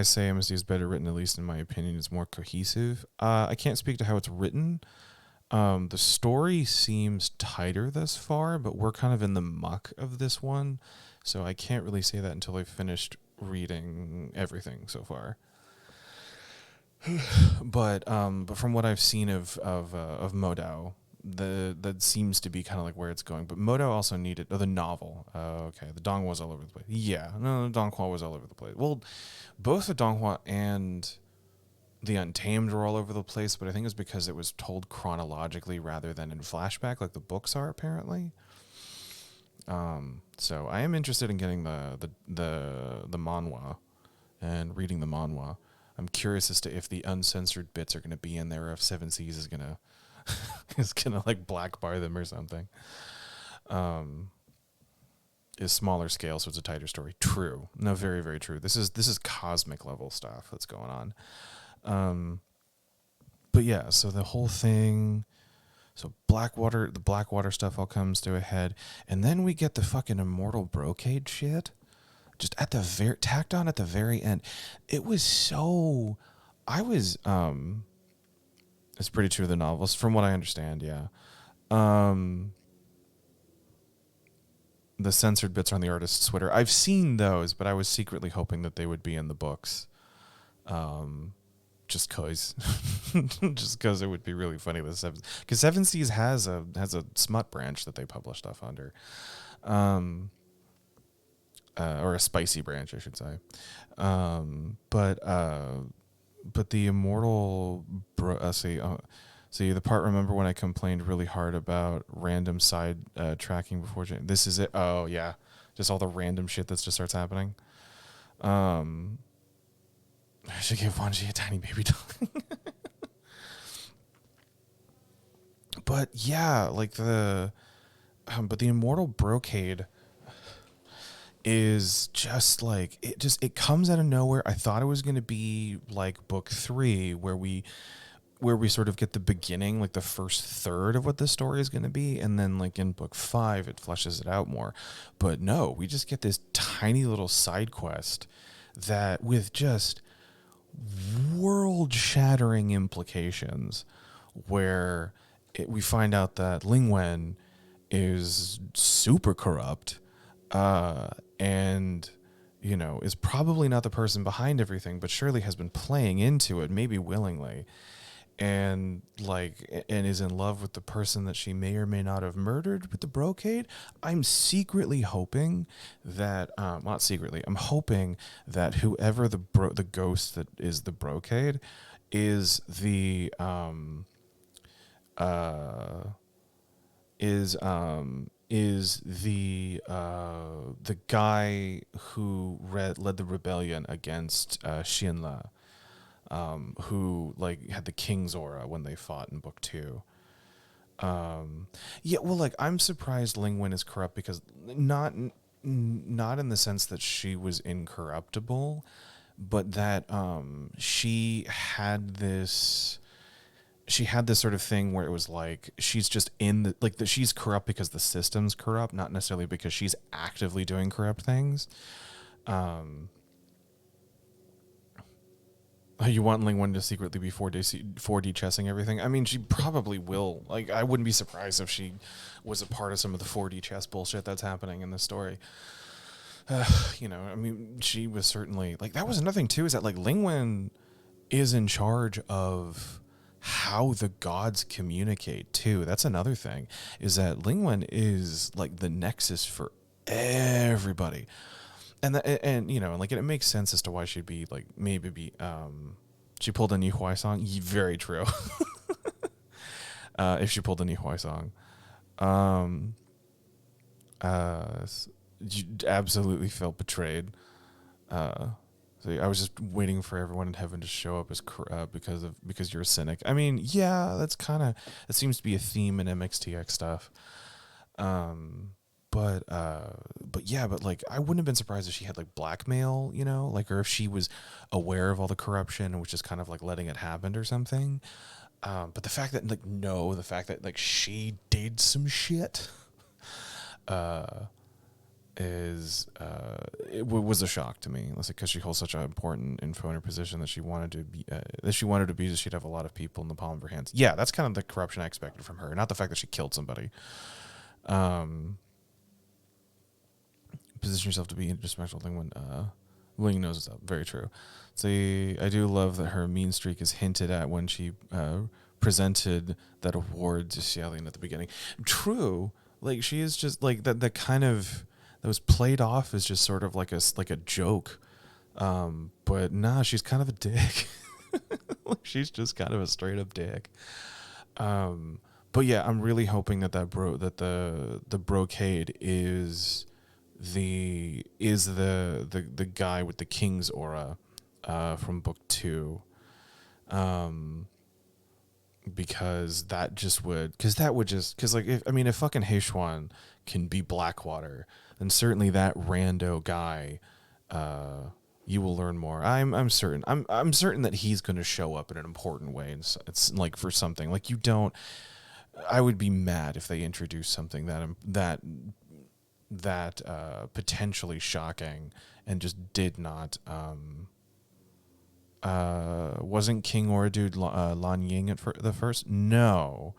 say MSD is better written, at least in my opinion. It's more cohesive. I can't speak to how it's written. The story seems tighter thus far, but we're kind of in the muck of this one, so I can't really say that until I've finished reading everything so far. But from what I've seen of Modao, that seems to be kind of like where it's going. But Modao also needed the novel. Okay, the Donghua was all over the place. Yeah, no, the Donghua was all over the place. Well, both the Donghua and the Untamed were all over the place, but I think it's because it was told chronologically rather than in flashback, like the books are apparently. So I am interested in getting the manhwa and reading the manhwa. I'm curious as to if the uncensored bits are going to be in there, or if Seven Seas is gonna like black bar them or something. Is smaller scale, so it's a tighter story. True. No, very, very true. This is cosmic level stuff that's going on. But yeah, so the whole thing. So the Blackwater stuff all comes to a head, and then we get the fucking immortal brocade shit, just at the tacked on at the very end. It was so, it's pretty true of the novels, from what I understand. Yeah, the censored bits are on the artist's Twitter. I've seen those, but I was secretly hoping that they would be in the books. Just cause it would be really funny with because Seven Seas has a smut branch that they publish stuff under, or a spicy branch, I should say. But the immortal see the part. Remember when I complained really hard about random side tracking before? This is it. Oh yeah, just all the random shit that just starts happening. I should give Wanji a tiny baby dog. But yeah, like but the immortal brocade is just like it comes out of nowhere. I thought it was going to be like book 3 where we sort of get the beginning, like the first third of what the story is going to be, and then like in book 5 it fleshes it out more. But no, we just get this tiny little side quest that with just world-shattering implications, where we find out that Ling Wen is super corrupt, and is probably not the person behind everything, but surely has been playing into it, maybe willingly, and is in love with the person that she may or may not have murdered with the brocade. I'm secretly hoping that not secretly, I'm hoping that whoever the ghost that is the brocade is the guy who led the rebellion against Xianla. Who had the king's aura when they fought in book 2. Yeah, well, I'm surprised Ling Wen is corrupt because not in the sense that she was incorruptible, but that she had this sort of thing where it was like she's just in the she's corrupt because the system's corrupt, not necessarily because she's actively doing corrupt things. You want Ling Wen to secretly be 4D chessing everything? I mean, she probably will. I wouldn't be surprised if she was a part of some of the 4D chess bullshit that's happening in this story. I mean, she was certainly that was another thing too. Is that Ling Wen is in charge of how the gods communicate too. That's another thing. Is that Ling Wen is the nexus for everybody. And it makes sense as to why she'd be she pulled a Nihuai song. Very true. If she pulled a Nihuai song, You absolutely felt betrayed. Uh, so I was just waiting for everyone in heaven to show up as because you're a cynic. I mean, yeah, that seems to be a theme in MXTX stuff. Um, but yeah, but like I wouldn't have been surprised if she had like blackmail, like or if she was aware of all the corruption and was just kind of like letting it happen or something. But the fact that like no, the fact that like she did some shit, uh, was a shock to me. Let's say because she holds such an important info in her position that she wanted to be that she'd have a lot of people in the palm of her hands. Yeah, that's kind of the corruption I expected from her, not the fact that she killed somebody. Um, Position yourself to be an indispensable thing when your nose is up. Very true. See, I do love that her mean streak is hinted at when she presented that award to Xiaolin at the beginning. True, like she is just like that. That kind of that was played off as just sort of like a joke. But nah, she's kind of a dick. She's just kind of a straight up dick. But yeah, I'm really hoping that the brocade is the guy with the king's aura from book 2, because like if fucking Heishuan can be Blackwater, then certainly that rando guy, you will learn more. I'm certain that he's going to show up in an important way, and it's like for something like you don't. I would be mad if they introduced something that potentially shocking and just did not. Wasn't King or dude Lan Ying at the first? No,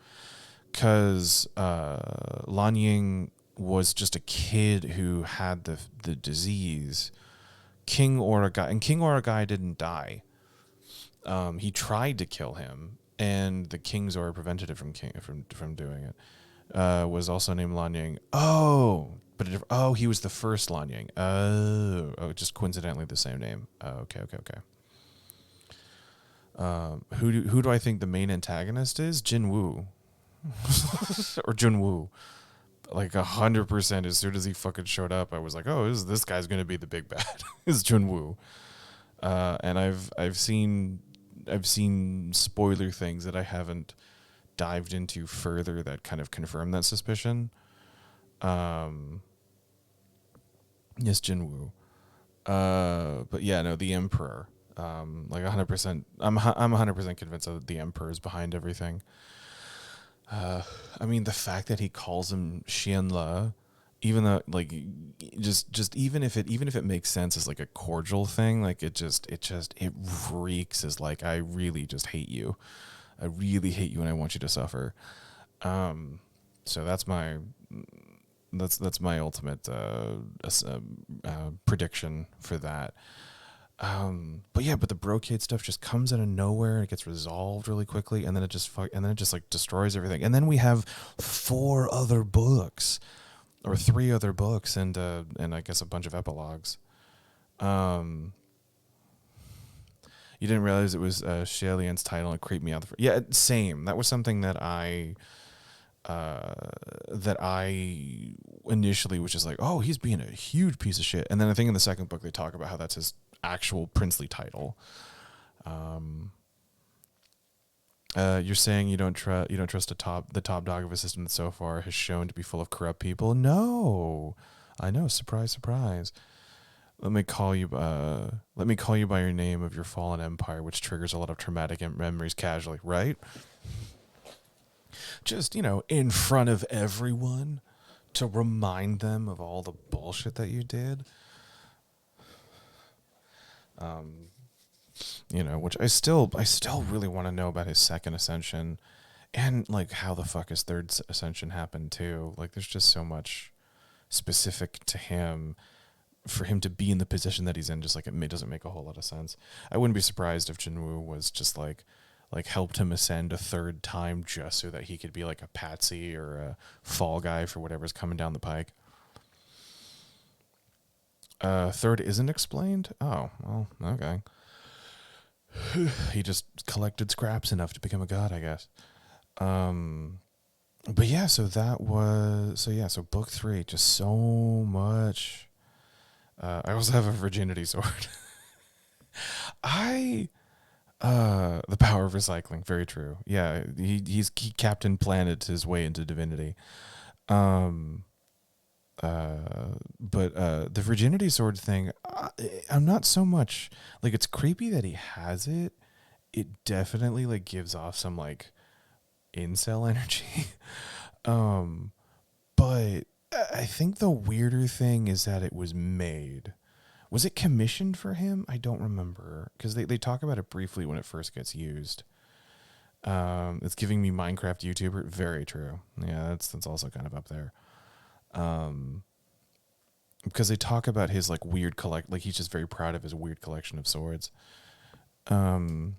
because Lan Ying was just a kid who had the disease. King Oragai didn't die. He tried to kill him, and the King's Aura prevented it from doing it. Was also named Lan Ying. He was the first Lan Ying. Just coincidentally the same name. Okay. Who do I think the main antagonist is? Jin Woo. Or Jun Woo. Like 100%. As soon as he fucking showed up, I was like, oh, this guy's gonna be the big bad. Is Jun Woo. And I've seen spoiler things that I haven't dived into further that kind of confirm that suspicion. Yes, Jin Woo. But yeah, no, the Emperor. Like 100%. I'm 100% convinced that the Emperor is behind everything. I mean, the fact that he calls him Xianle, even though like just even if it makes sense as like a cordial thing, like it reeks as like I really just hate you. I really hate you and I want you to suffer. So that's my ultimate prediction for that. But the brocade stuff just comes out of nowhere and it gets resolved really quickly, and then it just like destroys everything. And then we have 4 other books or 3 other books and I guess a bunch of epilogues. You didn't realize it was Xiaolian's title. It creeped me out. Yeah, same. That was something that I initially was just like, oh, he's being a huge piece of shit. And then I think in the second book they talk about how that's his actual princely title. You're saying you don't trust the top dog of a system that so far has shown to be full of corrupt people. No, I know. Surprise, surprise. Let me call you by your name of your fallen empire, which triggers a lot of traumatic memories casually, right? Just, in front of everyone to remind them of all the bullshit that you did. Which I still really want to know about his second ascension and like how the fuck his third ascension happened too. Like there's just so much specific to him for him to be in the position that he's in. Just like it doesn't make a whole lot of sense. I wouldn't be surprised if Jinwoo was just like helped him ascend a third time just so that he could be like a patsy or a fall guy for whatever's coming down the pike. Third isn't explained? Oh, well, okay. He just collected scraps enough to become a god, I guess. But yeah, so that was so book three, just so much. I also have a virginity sword. I the power of recycling, very true. Yeah, he Captain Planet his way into divinity. Um, but the virginity sword thing, I'm not so much like it's creepy that he has it. It definitely like gives off some like incel energy. um, but I think the weirder thing is that it was made. Was it commissioned for him? I don't remember because they talk about it briefly when it first gets used. It's giving me Minecraft YouTuber. Very true. Yeah, that's also kind of up there. Um, because they talk about his like weird collect, like he's just very proud of his weird collection of swords. Um,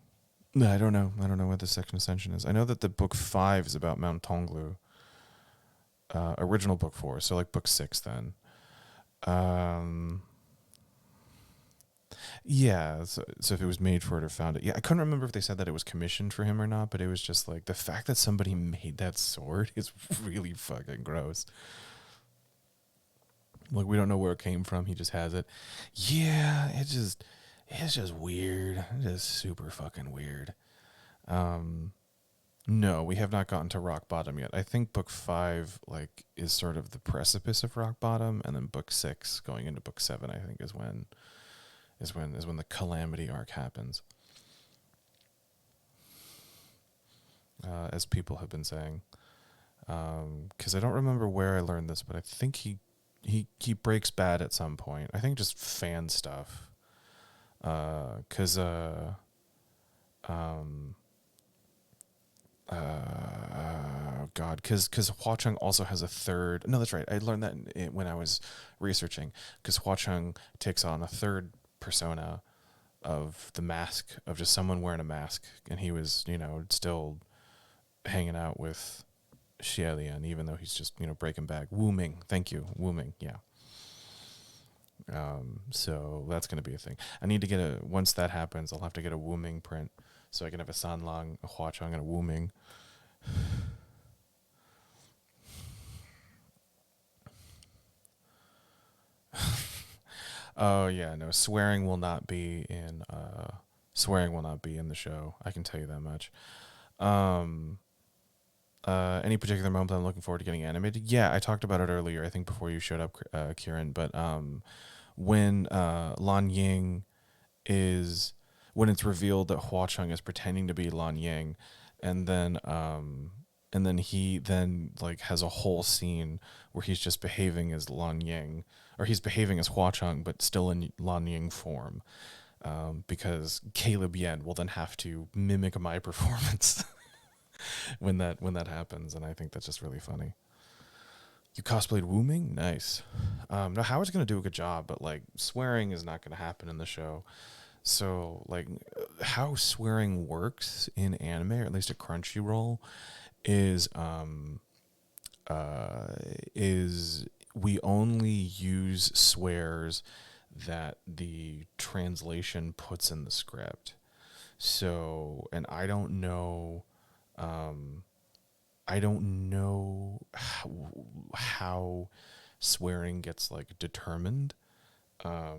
no, I don't know. I don't know what the section ascension is. I know that the book 5 is about Mount Tonglu. Original book 4, so like book 6 then. Um, yeah, so if it was made for it or found it, yeah, I couldn't remember if they said that it was commissioned for him or not, but it was just like the fact that somebody made that sword is really fucking gross. Like we don't know where it came from. He just has it. Yeah, it's just weird. It's just super fucking weird. Um, no, we have not gotten to rock bottom yet. I think book 5 like is sort of the precipice of rock bottom, and then book 6 going into book 7 I think is when the calamity arc happens. As people have been saying. Because I don't remember where I learned this, but I think he breaks bad at some point. I think just fan stuff. Because um, God, because Hua Cheng also has a third. No, that's right. I learned that when I was researching. Because Hua Cheng takes on a third persona of the mask of just someone wearing a mask, and he was still hanging out with Xielian, even though he's just Breaking Bad. Wu Ming, thank you, Wu Ming. Yeah. So that's gonna be a thing. I need to get a once that happens, I'll have to get a Wu Ming print so I can have a Sanlang, a Hua Cheng, and a Wu Ming. Oh yeah, no, swearing will not be in the show. I can tell you that much. Um, any particular moment I'm looking forward to getting animated? Yeah, I talked about it earlier. I think before you showed up, Kieran. But when Lan Ying is when it's revealed that Hua Cheng is pretending to be Lan Ying, and then he then like has a whole scene where he's just behaving as Lan Ying, or he's behaving as Hua Cheng but still in Lan Ying form, because Caleb Yen will then have to mimic my performance when that happens, and I think that's just really funny. You cosplayed Wu Ming? Nice. No, Howard's gonna do a good job, but like swearing is not gonna happen in the show. So like how swearing works in anime, or at least at Crunchyroll, is uh is we only use swears that the translation puts in the script. So, and I don't know how swearing gets like determined. I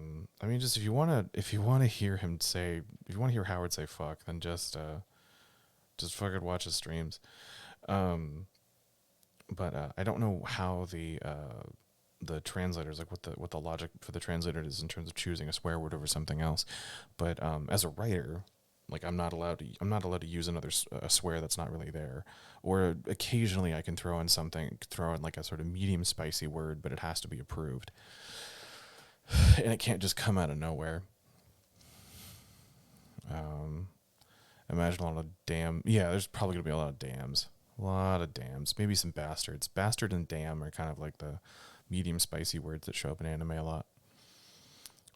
mean, just if you wanna hear him say, if you want to hear Howard say fuck, then just fucking watch his streams. Um, but I don't know how the translators, like what the logic for the translator is in terms of choosing a swear word over something else. But as a writer, like I'm not allowed to use a swear that's not really there. Or occasionally I can throw in like a sort of medium spicy word, but it has to be approved, and it can't just come out of nowhere. Um, Imagine a lot of damn. Yeah, there's probably gonna be a lot of dams. A lot of dams. Maybe some bastards. Bastard and damn are kind of like the medium spicy words that show up in anime a lot.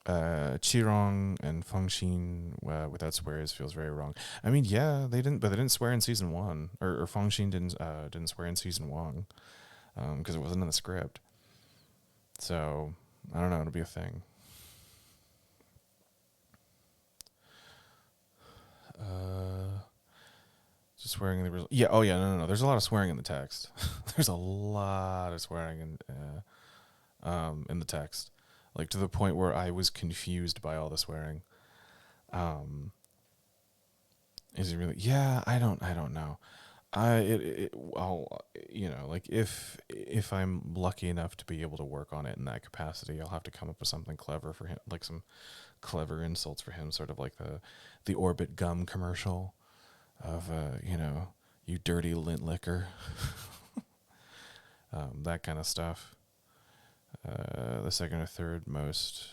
Qirong and Fengshin without swears feels very wrong. I mean, yeah, they didn't swear in season one, or Fengshin didn't swear in season one, because it wasn't in the script. So I don't know. It'll be a thing. Uh, just swearing in the yeah. Oh yeah. No. There's a lot of swearing in the text. There's a lot of swearing in the text, like to the point where I was confused by all the swearing. Um, is it really? Yeah, I don't know. I'll, like if I'm lucky enough to be able to work on it in that capacity, I'll have to come up with something clever for him, like some clever insults for him, sort of like the Orbit gum commercial of you dirty lint liquor, that kind of stuff. The second or third most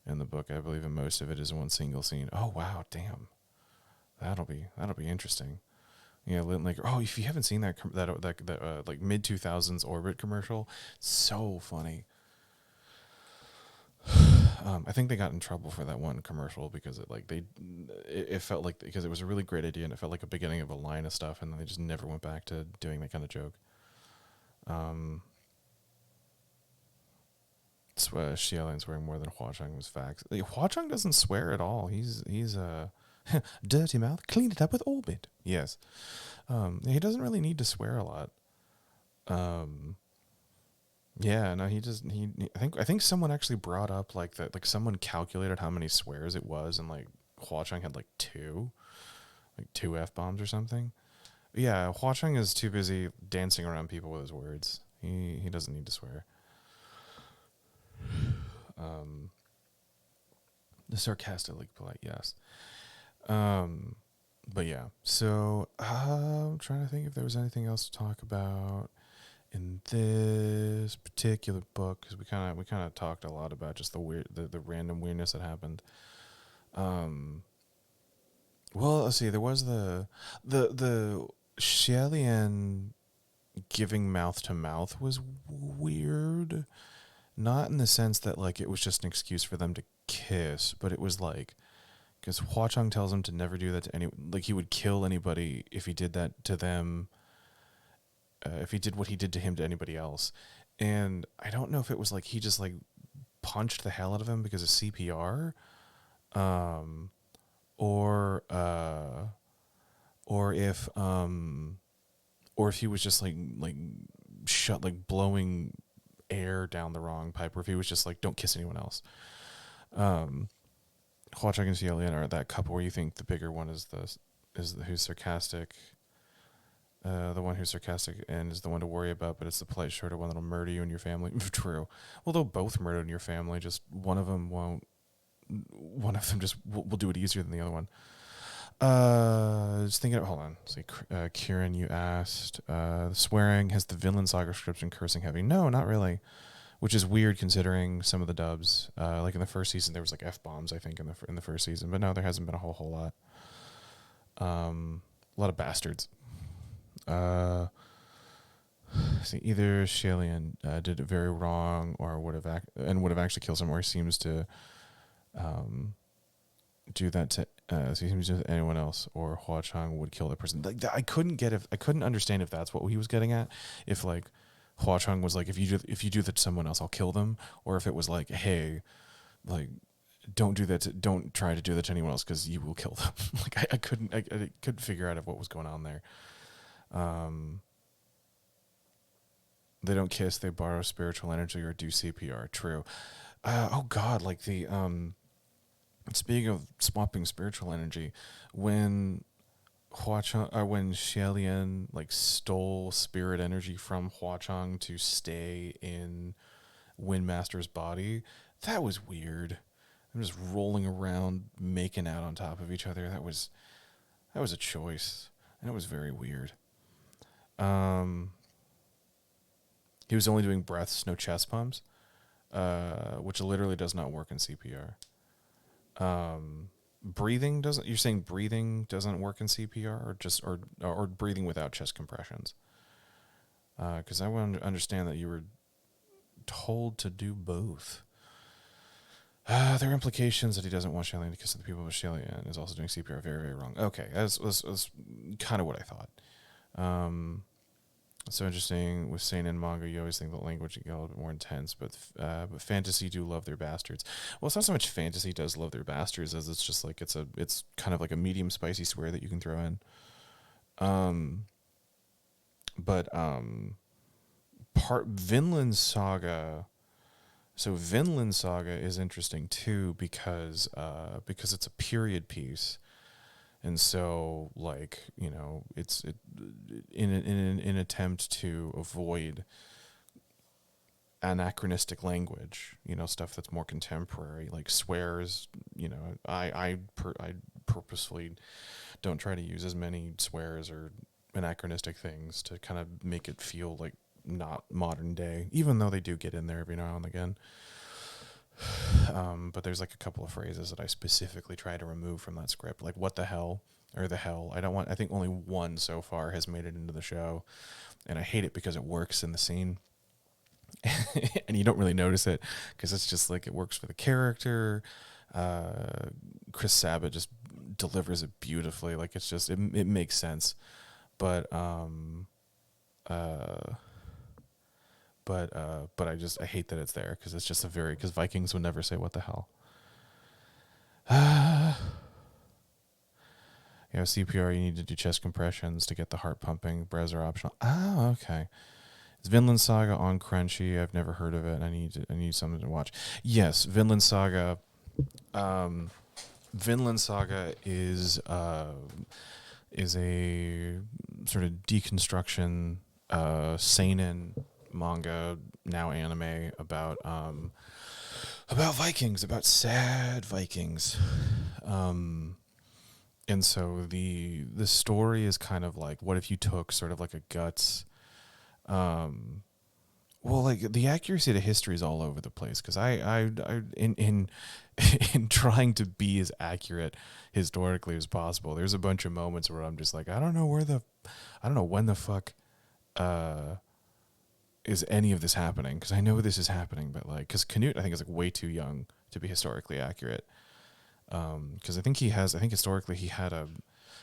in the book, I believe, and most of it is one single scene. Oh wow, damn, that'll be interesting. Yeah, lint liquor. Oh, if you haven't seen that like mid 2000s Orbit commercial, so funny. I think they got in trouble for that one commercial because it felt like, because it was a really great idea and it felt like a beginning of a line of stuff, and then they just never went back to doing that kind of joke. Xiaolian swearing more than Hua Cheng was facts. Like, Hua Cheng doesn't swear at all. He's dirty mouth. Clean it up with Orbit. Yes. He doesn't really need to swear a lot. Yeah, no, I think someone actually brought up like that, like someone calculated how many swears it was, and like Hua Cheng had like two f bombs or something. Yeah, Hua Cheng is too busy dancing around people with his words. He doesn't need to swear. Um, Sarcastically polite, yes. But yeah, so I'm trying to think if there was anything else to talk about in this particular book, because we kind of talked a lot about just the random weirdness that happened. Well, let's see. There was the Xialian giving mouth to mouth was weird. Not in the sense that like it was just an excuse for them to kiss, but it was like, because Hua Cheng tells him to never do that to any, like he would kill anybody if he did that to them, if he did what he did to him to anybody else. And I don't know if it was like he just like punched the hell out of him because of CPR, um, or or if um, or if he was just like shut like blowing air down the wrong pipe, or if he was just like don't kiss anyone else. Um, Hua Cheng and Xiaolian are that couple where you think the bigger one is the who's sarcastic. The one who's sarcastic and is the one to worry about, but it's the polite, shorter one that'll murder you and your family. True. Well, they'll both murder your family. Just one of them won't. One of them just will do it easier than the other one. Just thinking. Hold on. See, Kieran, you asked. Swearing, has the Vinland Saga script been cursing heavy? No, not really. Which is weird considering some of the dubs. Like in the first season, there was like f bombs, I think, in the first season, but no, there hasn't been a whole lot. A lot of bastards. See, either Shalian did it very wrong, or would have actually killed someone, or he seems to do that to. So he seems to do anyone else, or Hua Cheng would kill that person. Like I couldn't understand if that's what he was getting at. If like Hua Cheng was like, if you do that to someone else, I'll kill them, or if it was like, hey, like don't do that. Don't try to do that to anyone else because you will kill them. Like I couldn't figure out what was going on there. They don't kiss, they borrow spiritual energy or do CPR. True. Oh God, like the speaking of swapping spiritual energy, when when Xialian like stole spirit energy from Hua Cheng to stay in Windmaster's body, that was weird. I'm just rolling around, making out on top of each other. That was a choice. That was very weird. He was only doing breaths, no chest pumps, which literally does not work in CPR. Breathing doesn't. You're saying breathing doesn't work in CPR, or breathing without chest compressions? Because I want to understand that you were told to do both. There are implications that he doesn't want Shalian to kiss the people, but Shalian is also doing CPR. Very, very wrong. Okay, that's kind of what I thought. It's so interesting with seinen manga. You always think the language can get a little bit more intense, but fantasy do love their bastards. Well, it's not so much fantasy does love their bastards as it's just like it's kind of like a medium spicy swear that you can throw in. But part Vinland Saga. So Vinland Saga is interesting too because it's a period piece, and so like it's in an attempt to avoid anachronistic language, stuff that's more contemporary, like swears. I purposefully don't try to use as many swears or anachronistic things to kind of make it feel like not modern day, even though they do get in there every now and again. But there's like a couple of phrases that I specifically try to remove from that script, like "what the hell" or "the hell." I think only one so far has made it into the show, and I hate it because it works in the scene, and you don't really notice it because it's just like it works for the character. Chris Sabat just delivers it beautifully. Like it's just it makes sense, but I hate that it's there because it's just because Vikings would never say "what the hell." CPR, you need to do chest compressions to get the heart pumping. Breaths are optional. Oh, okay. Is Vinland Saga on Crunchy? I've never heard of it. I need something to watch. Yes, Vinland Saga. Vinland Saga is a sort of deconstruction seinen manga, now anime, about Vikings, about sad Vikings. And so the story is kind of like, what if you took sort of like a Guts, well, like the accuracy to history is all over the place because I in in trying to be as accurate historically as possible. There's a bunch of moments where I'm just like, I don't know when the fuck is any of this happening, because I know this is happening, but like, because Canute I think is like way too young to be historically accurate. Because I think historically he had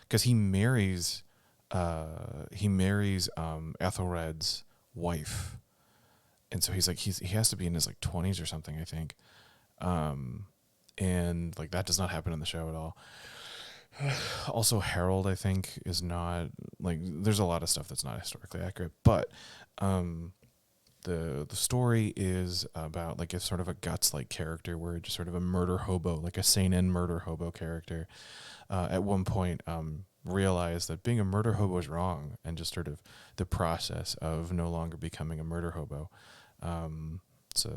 because he marries Ethelred's wife, and so he's like he has to be in his like 20s or something, I think, and like that does not happen in the show at all. Also, Harold I think is not, like, there's a lot of stuff that's not historically accurate, but the story is about like a sort of a Guts like character, where just sort of a murder hobo, like a seinen murder hobo character, at one point realized that being a murder hobo is wrong, and just sort of the process of no longer becoming a murder hobo. So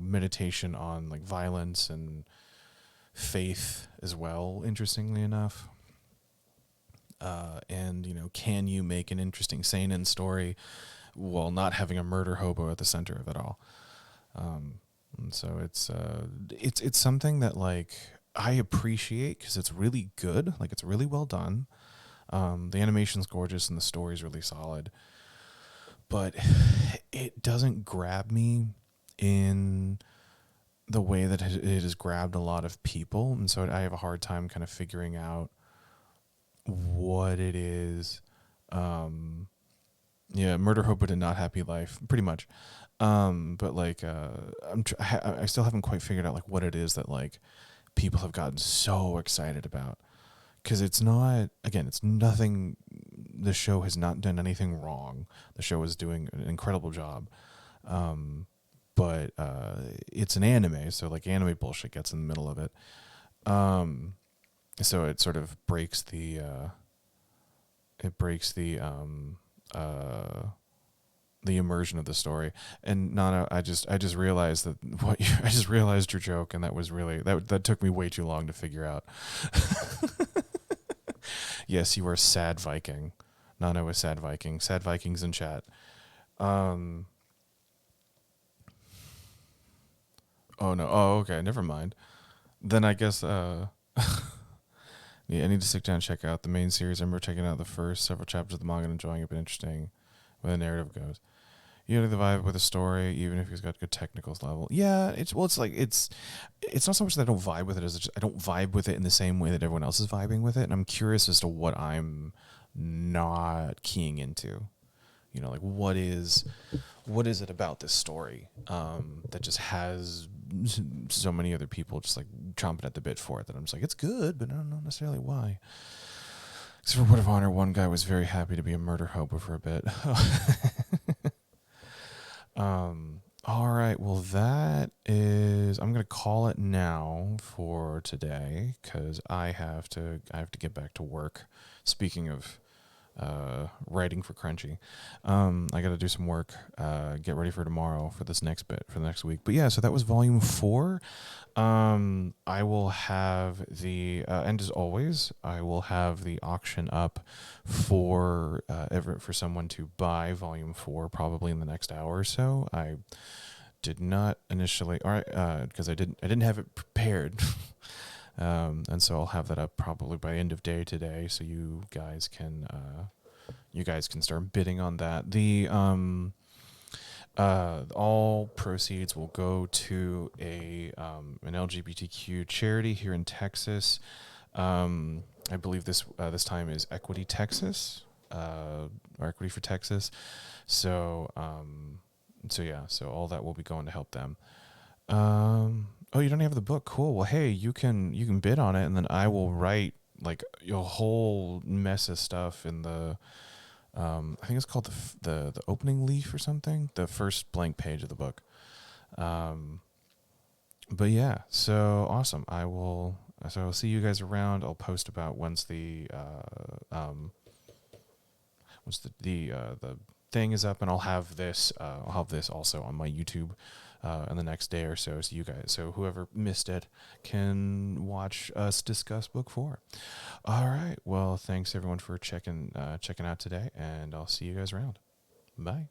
meditation on like violence and faith as well, interestingly enough. And can you make an interesting seinen story while not having a murder hobo at the center of it all? And so it's something that like I appreciate because it's really good, like it's really well done. The animation's gorgeous and the story's really solid, but it doesn't grab me in the way that it has grabbed a lot of people, and so I have a hard time kind of figuring out what it is. Murder hobo to not happy life, pretty much. But like I still haven't quite figured out like what it is that like people have gotten so excited about, because it's nothing. The show has not done anything wrong. The show is doing an incredible job. But it's an anime, so like anime bullshit gets in the middle of it. So it sort of breaks the immersion of the story. And Nana, I just realized that I just realized your joke, and that was really that took me way too long to figure out. Yes, you are sad Viking. Nana was sad Viking. Sad Vikings in chat. Oh no. Oh, okay. Never mind. Then I guess yeah, I need to sit down and check out the main series. I remember checking out the first several chapters of the manga and enjoying it, but interesting where the narrative goes. You know, the vibe with the story, even if he's got good technicals level. Yeah, it's not so much that I don't vibe with it as just I don't vibe with it in the same way that everyone else is vibing with it, and I'm curious as to what I'm not keying into. Like what is it about this story that just has so many other people just like chomping at the bit for it, that I'm just like, it's good, but I don't know necessarily why. Except for Word of Honor, one guy was very happy to be a murder hobo for a bit. All right. Well, that is. I'm gonna call it now for today because I have to get back to work. Speaking of writing for Crunchy, I got to do some work. Get ready for tomorrow for this next bit for the next week. But yeah, so that was volume 4. I will have the and as always, I will have the auction up for for someone to buy volume 4 probably in the next hour or so. I did not initially, all right, because I didn't have it prepared, and so I'll have that up probably by end of day today, so you guys can start bidding on that. The all proceeds will go to a an LGBTQ charity here in Texas. I believe this time is Equity Texas, or Equity for Texas. So so yeah, so all that will be going to help them. Oh, you don't have the book? Cool. Well, hey, you can bid on it, and then I will write like a whole mess of stuff in the I think it's called the opening leaf or something, the first blank page of the book. Um, but yeah, so awesome. I'll see you guys around. I'll post about once the thing is up, and I'll have this also on my YouTube in the next day or so. So whoever missed it can watch us discuss book 4. All right. Well, thanks everyone for checking out today, and I'll see you guys around. Bye.